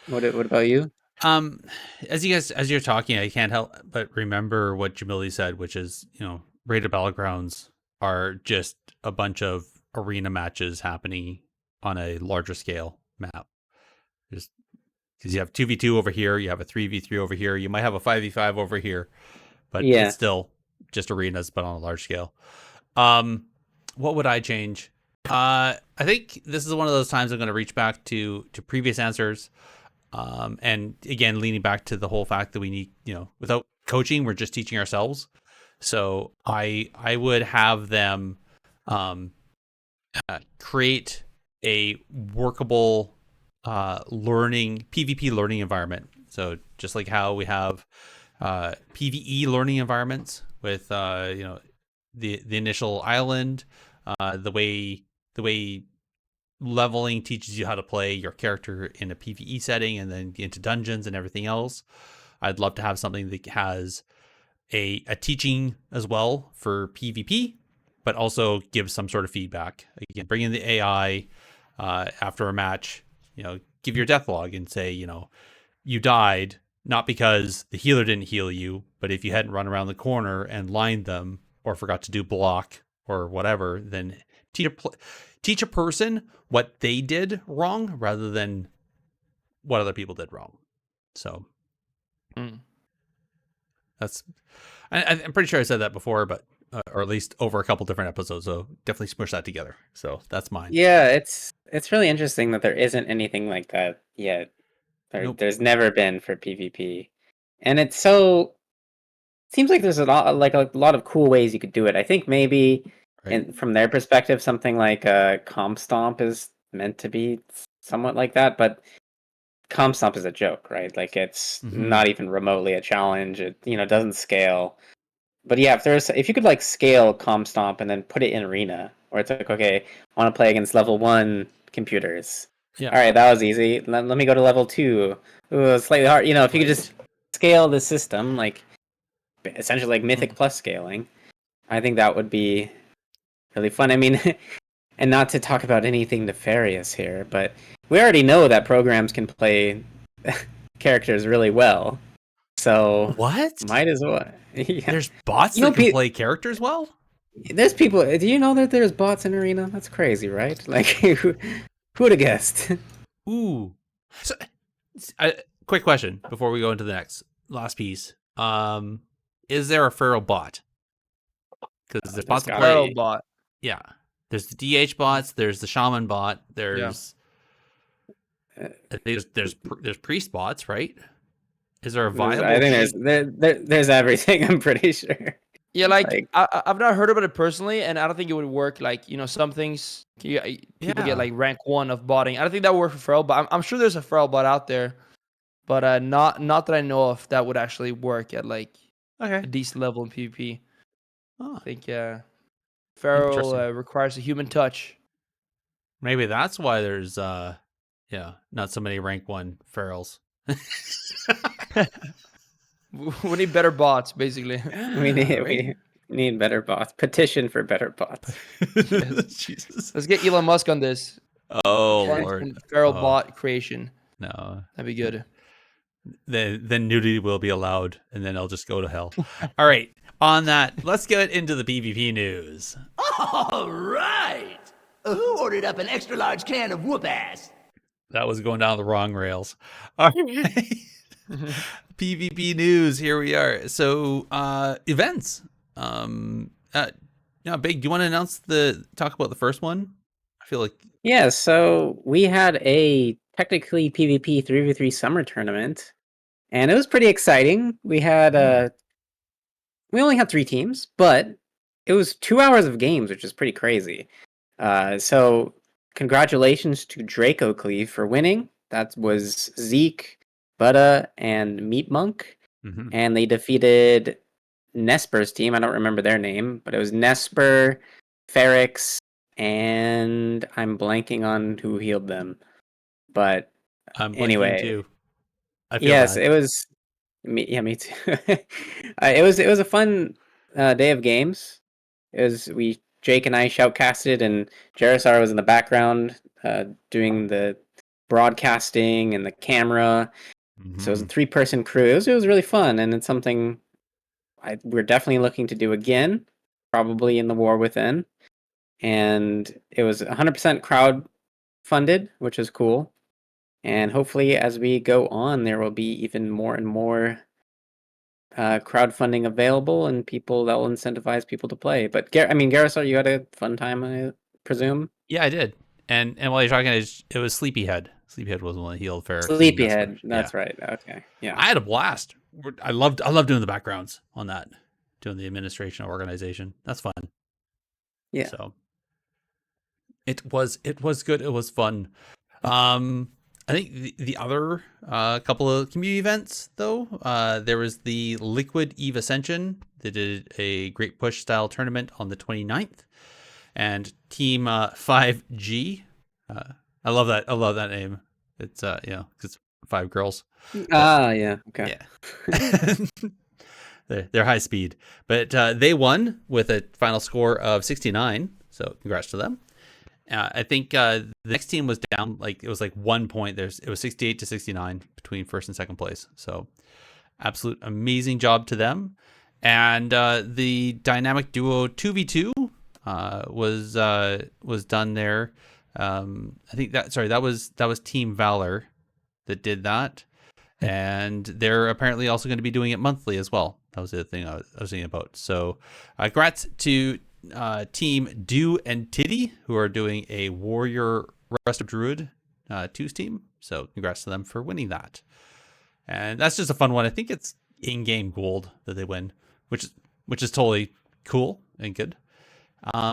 what about you? As you're talking, I can't help but remember what Jamili said, which is, Raid of Battlegrounds are just a bunch of arena matches happening on a larger scale map. Just because you have 2v2 over here, you have a 3v3 over here, you might have a 5v5 over here, but Yeah. it's still just arenas, but on a large scale. What would I change? I think this is one of those times I'm going to reach back to previous answers. And again, leaning back to the whole fact that we need, without coaching, we're just teaching ourselves. So I would have them create a workable PvP learning environment. So just like how we have PvE learning environments with the initial island, the way leveling teaches you how to play your character in a PvE setting and then into dungeons and everything else. I'd love to have something that has a teaching as well for PvP, but also give some sort of feedback. Again, bring in the AI after a match, give your death log and say, you died not because the healer didn't heal you, but if you hadn't run around the corner and lined them or forgot to do block or whatever, then teach a person what they did wrong rather than what other people did wrong. So that's, I'm pretty sure I said that before, but or at least over a couple different episodes. So definitely smush that together. So that's mine. Yeah, it's really interesting that there isn't anything like that yet. Nope. There's never been for PvP, and it's so seems like there's a lot of cool ways you could do it. I think maybe, Right. from their perspective, something like Comp Stomp is meant to be somewhat like that, but Comp Stomp is a joke, right? Like it's not even remotely a challenge. It doesn't scale. But yeah, if you could like scale Comp Stomp and then put it in Arena, where it's like, okay, I want to play against level 1 computers. Yeah. All right, that was easy. Let me go to level 2. Ooh, slightly hard. If you could just scale the system, like essentially like Mythic Plus scaling, I think that would be really fun. I mean, and not to talk about anything nefarious here, but we already know that programs can play characters really well. So What? might as well. Yeah. There's bots that can play characters well? There's people. Do you know that there's bots in Arena? That's crazy, right? Like, who would have guessed? Ooh. So, quick question before we go into the last piece. Is there a feral bot? Because there's bots that play. Feral bot. Yeah. There's the DH bots. There's the shaman bot. There's I think there's priest bots, right? Is there a viable? I think there's everything. I'm pretty sure. Yeah, like I've not heard about it personally, and I don't think it would work. Like some things people get like rank 1 of botting. I don't think that would work for feral, but I'm sure there's a feral bot out there, but not that I know of that would actually work at like a decent level in PvP. I think feral requires a human touch. Maybe that's why there's not so many rank 1 ferals. We need better bots, basically. We need better bots. Petition for better bots. Yes. Jesus. Let's get Elon Musk on this. Oh Lord. Feral bot creation. No. That'd be good. Then nudity will be allowed, and then I'll just go to hell. All right. On that, let's get into the PvP news. All right. Who ordered up an extra large can of whoop ass? That was going down the wrong rails. All right. PvP news. Here we are. So, events. Big. Do you want to talk about the first one? I feel like. Yeah. So we had a technically PvP 3v3 summer tournament, and it was pretty exciting. We had we only had 3 teams, but it was 2 hours of games, which is pretty crazy. So congratulations to Draco Cleave for winning. That was Zeke, Butta, and Meat Monk. Mm-hmm. And they defeated Nesper's team. I don't remember their name, but it was Nesper, Ferrix, and I'm blanking on who healed them. But I'm blanking anyway, too. I feel yes, bad. it was me. Yeah, me too. It was a fun day of games. We Jake and I shoutcasted, and Gerissar was in the background doing the broadcasting and the camera. So it was a 3-person crew. It was really fun, and it's something we're definitely looking to do again, probably in the War Within. And it was 100% crowd funded, which is cool. And hopefully, as we go on, there will be even more and more crowdfunding available, and people that will incentivize people to play. But Garrison, you had a fun time, I presume. Yeah, I did. And while you're talking, it was Sleepyhead. Sleepyhead was one that healed Ferrex. Sleepyhead, that's right. Okay, yeah. I had a blast. I loved doing the backgrounds on that, doing the administration organization. That's fun. Yeah. So it was good. It was fun. I think the other couple of community events, though, there was the Liquid Eve Ascension. They did a Great Push style tournament on the 29th, and Team 5G. I love that. I love that name. It's because 5 girls. Yeah. Okay. Yeah. They're high speed, but they won with a final score of 69. So congrats to them. I think the next team was down, it was 1 point. It was 68 to 69 between first and second place. So absolute amazing job to them. And the dynamic duo 2v2 was done there. I think that was Team Valor that did that, and they're apparently also going to be doing it monthly as well. That was the other thing I was thinking about. So congrats to Team Do and Titty, who are doing a Warrior Rest of Druid 2's team. So congrats to them for winning that. And that's just a fun one. I think it's in-game gold that they win, which is totally cool and good. I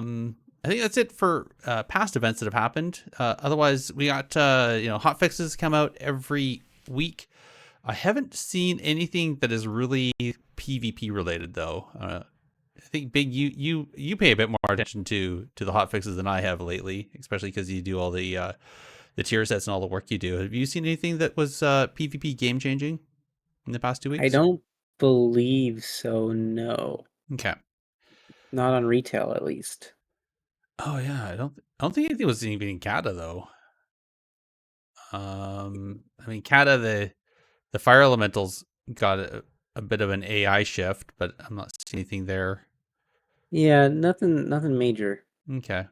think that's it for past events that have happened. Otherwise, we got hot fixes come out every week. I haven't seen anything that is really PvP related, though. I think Big, you pay a bit more attention to the hot fixes than I have lately, especially because you do all the tier sets and all the work you do. Have you seen anything that was PvP game changing in the past 2 weeks? I don't believe so. No. Okay. Not on retail, at least. Oh yeah, I don't think anything was even in Kata though. Kata, the fire elementals got a bit of an AI shift, but I'm not seeing anything there. Yeah, nothing major. Okay.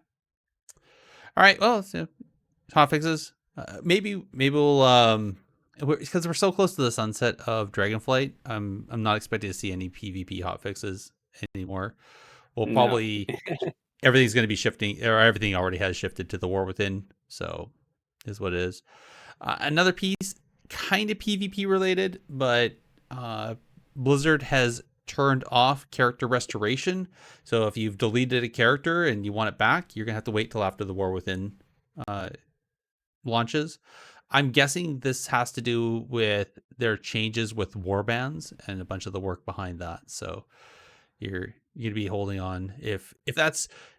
All right. Well, so hot fixes. Maybe we'll because we're so close to the sunset of Dragonflight. I'm not expecting to see any PvP hot fixes anymore. We'll probably everything's going to be shifting, or everything already has shifted to the War Within. So is what it is. Another piece, kind of PvP related, but Blizzard has turned off character restoration. So if you've deleted a character and you want it back, you're gonna have to wait till after the War Within launches. I'm guessing this has to do with their changes with warbands and a bunch of the work behind that. So you're gonna be holding on. If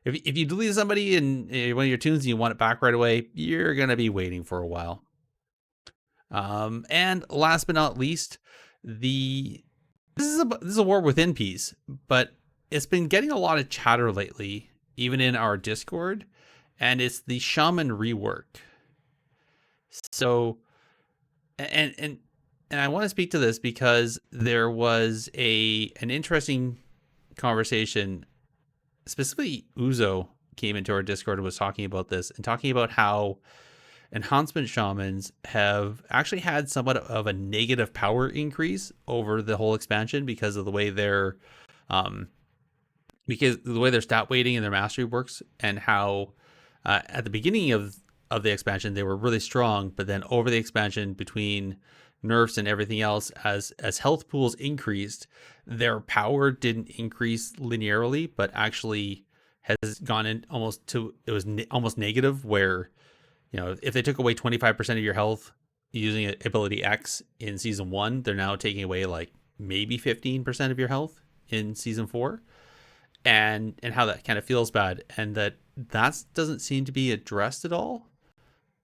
you delete somebody in one of your tunes and you want it back right away, you're gonna be waiting for a while. And last but not least, this is a War Within piece, but it's been getting a lot of chatter lately, even in our Discord, and it's the Shaman rework. So, and I want to speak to this because there was an interesting conversation. Specifically, Uzo came into our Discord and was talking about this, and talking about how enhancement shamans have actually had somewhat of a negative power increase over the whole expansion because of the way their stat weighting and their mastery works, and how at the beginning of the expansion they were really strong, but then over the expansion, between nerfs and everything else, as health pools increased, their power didn't increase linearly, but actually has gone in almost negative, where if they took away 25% of your health using ability X in season 1, they're now taking away maybe 15% of your health in season 4, and how that kind of feels bad, and that doesn't seem to be addressed at all.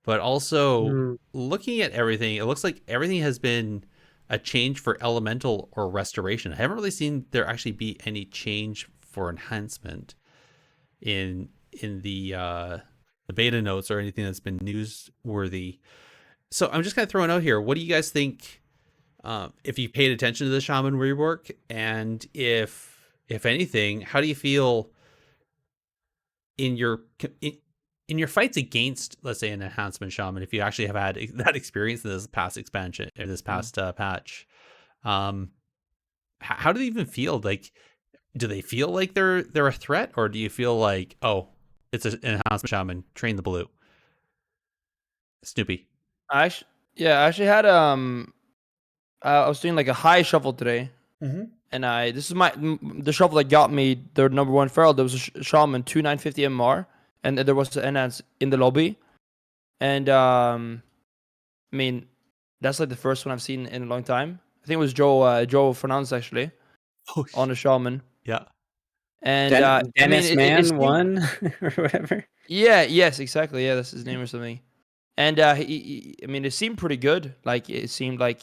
But also looking at everything, it looks like everything has been a change for elemental or restoration. I haven't really seen there actually be any change for enhancement. in the beta notes or anything that's been newsworthy. So I'm just kind of throwing out here. What do you guys think? If you paid attention to the Shaman rework, and if anything, how do you feel in your fights against, let's say, an enhancement Shaman? If you actually have had that experience in this past expansion, in this past patch, how do they even feel? Like, do they feel like they're a threat, or do you feel like, oh, it's an enhancement Shaman, train the blue? Snoopy. I actually had I was doing like a high shuffle today, and this is the shuffle that got me the number 1 feral. There was a shaman 2950 MR, and there was an enhance in the lobby, and I mean that's like the first one I've seen in a long time. I think it was Joe Fernandez actually on the shaman. Yeah. And Dennis it Man seemed, won or whatever. Yeah, yes, exactly. Yeah, that's his name or something. And he I mean, it seemed pretty good. Like it seemed like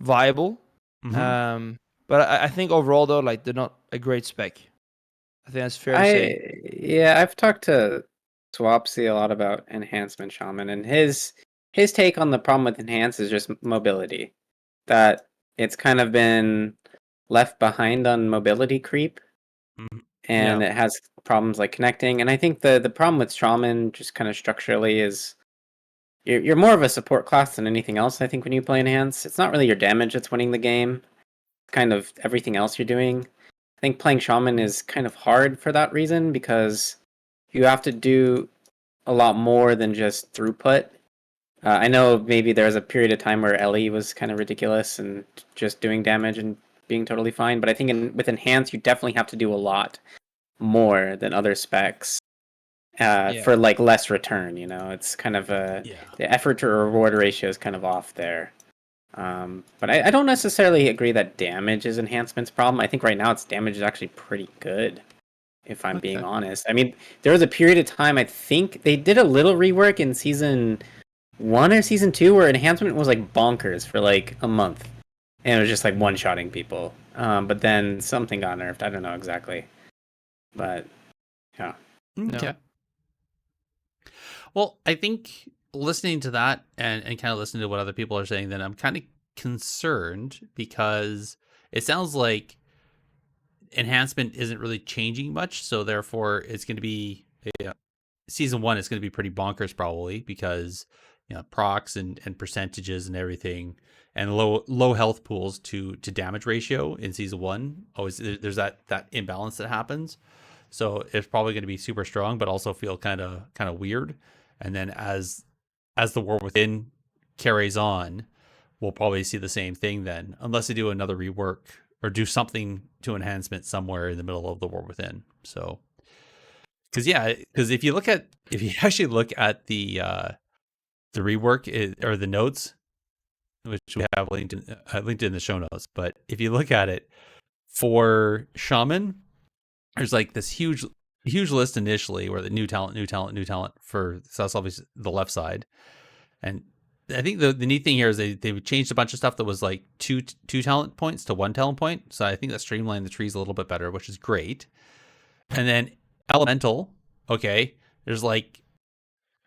viable. But I think overall though, like they're not a great spec. I think that's fair to say. Yeah, I've talked to Swapsy a lot about enhancement shaman, and his take on the problem with enhance is just mobility. That it's kind of been left behind on mobility creep, and it has problems like connecting. And I think the problem with shaman, just kind of structurally, is you're more of a support class than anything else. I think when you play enhance, it's not really your damage that's winning the game. Kind of everything else you're doing. I think playing shaman is kind of hard for that reason, because you have to do a lot more than just throughput. I know maybe there was a period of time where Ellie was kind of ridiculous and just doing damage and being totally fine, but I think with enhance you definitely have to do a lot more than other specs for like less return. You know, it's kind of the effort to reward ratio is kind of off there. But I don't necessarily agree that damage is enhancement's problem. I think right now its damage is actually pretty good, if I'm being honest. I mean, there was a period of time, I think they did a little rework in season 1 or season 2 where enhancement was like bonkers for like a month, and it was just like one-shotting people. But then something got nerfed. I don't know exactly, but yeah. Okay. No. Well, I think listening to that and kind of listening to what other people are saying, then I'm kind of concerned, because it sounds like enhancement isn't really changing much. So therefore it's going to be season 1 is going to be pretty bonkers probably, because procs and percentages and everything, and low health pools to damage ratio in season 1. Always there's that imbalance that happens. So it's probably going to be super strong, but also feel kind of weird. And then as the War Within carries on, we'll probably see the same thing then, unless they do another rework or do something to enhancement somewhere in the middle of the War Within. So, because if you actually look at the rework or the notes, which we have linked in the show notes, but if you look at it for Shaman, there's like this huge list initially where the new talent for, so that's obviously the left side. And I think the neat thing here is they changed a bunch of stuff that was like two talent points to 1 talent point. So I think that streamlined the trees a little bit better, which is great. And then elemental, okay, there's like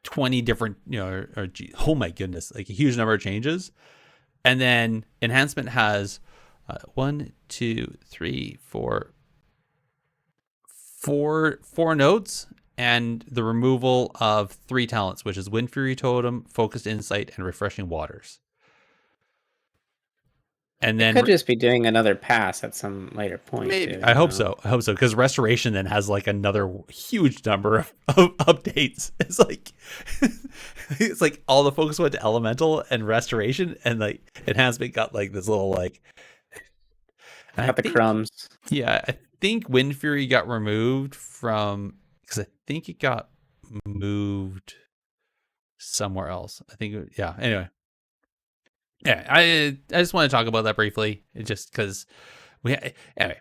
20 different, oh my goodness, like a huge number of changes. And then enhancement has 1, 2, 3, 4 nodes, and the removal of 3 talents, which is Wind Fury Totem, Focused Insight, and Refreshing Waters. And then could just be doing another pass at some later point. Maybe. Too, I hope so, because Restoration then has like another huge number of updates. It's like all the focus went to Elemental and Restoration, and like Enhancement got like this little like. Got the crumbs. Yeah, I think Wind Fury got removed from, because I think it got moved somewhere else. I think, anyway. Yeah, I just want to talk about that briefly, just because anyway,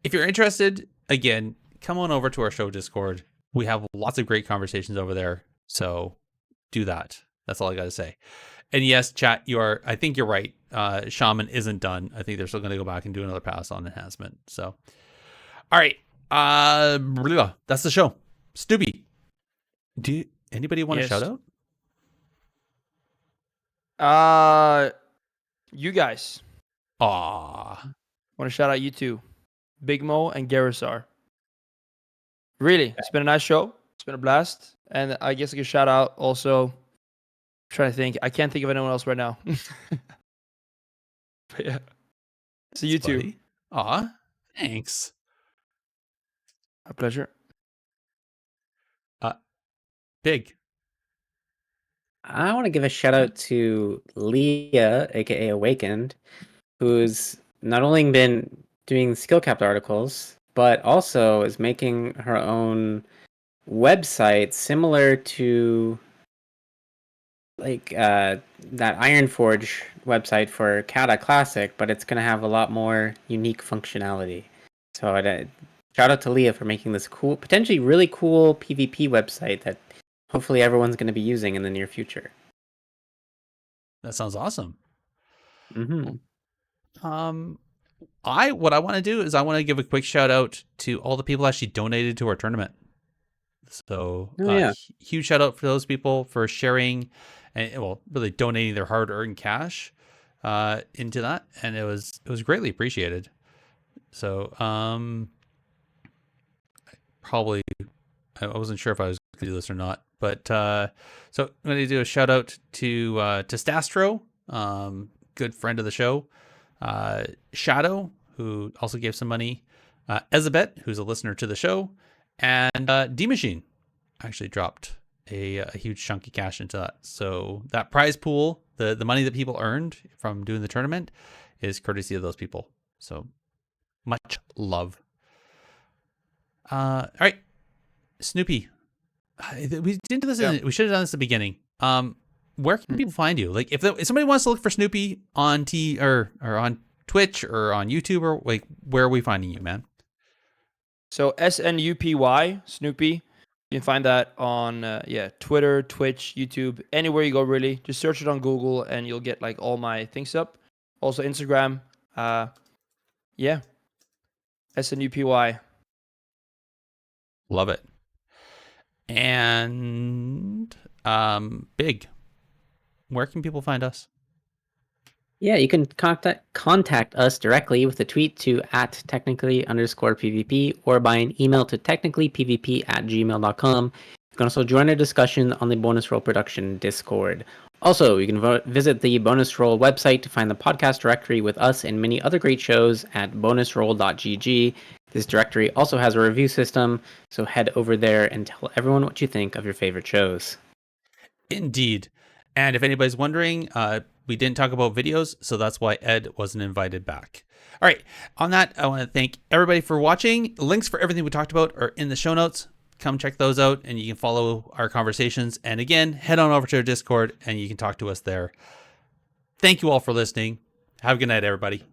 if you're interested, again, come on over to our show Discord. We have lots of great conversations over there, so do that. That's all I got to say. And yes, chat, I think you're right. Shaman isn't done. I think they're still going to go back and do another pass on enhancement. So, all right. That's the show. Snupy, anybody want to shout out? You guys. Aw. Want to shout out you two, Bigmo and Gerissar. Really, it's been a nice show. It's been a blast, and I guess I could shout out also. I'm trying to think, I can't think of anyone else right now. But yeah, so you two. Aw, thanks. A pleasure. Big. I want to give a shout out to Leah, aka Awakened, who's not only been doing skill capped articles, but also is making her own website similar to like that Ironforge website for Kata Classic, but it's going to have a lot more unique functionality. So shout out to Leah for making this cool, potentially really cool PvP website that hopefully everyone's going to be using in the near future. That sounds awesome. Mm-hmm. What I want to do is I want to give a quick shout out to all the people actually donated to our tournament. So huge shout out for those people for sharing and really donating their hard-earned cash into that, and it was greatly appreciated. So I wasn't sure if I was going to do this or not, but so I'm going to do a shout out to Stastro, good friend of the show, Shadow, who also gave some money, Ezabet, who's a listener to the show, and D Machine actually dropped a huge chunk of cash into that. So that prize pool, the money that people earned from doing the tournament, is courtesy of those people. So much love. All right, Snupy, we didn't do this. We should have done this at the beginning. Where can people find you? Like, if somebody wants to look for Snupy on or on Twitch or on YouTube, or like, where are we finding you, man? So SNUPY, Snupy. You can find that on Twitter, Twitch, YouTube, anywhere you go really. Just search it on Google and you'll get like all my things up. Also Instagram. SNUPY. Love it. And Big, where can people find us? Yeah, you can contact us directly with a tweet to @technically_PvP or by an email to technicallypvp@gmail.com. You can also join our discussion on the Bonus Roll Production Discord. Also, you can visit the Bonus Roll website to find the podcast directory with us and many other great shows at bonusroll.gg. This directory also has a review system, so head over there and tell everyone what you think of your favorite shows. Indeed. And if anybody's wondering, we didn't talk about videos, so that's why Ed wasn't invited back. All right. On that, I want to thank everybody for watching. Links for everything we talked about are in the show notes. Come check those out, and you can follow our conversations. And again, head on over to our Discord, and you can talk to us there. Thank you all for listening. Have a good night, everybody.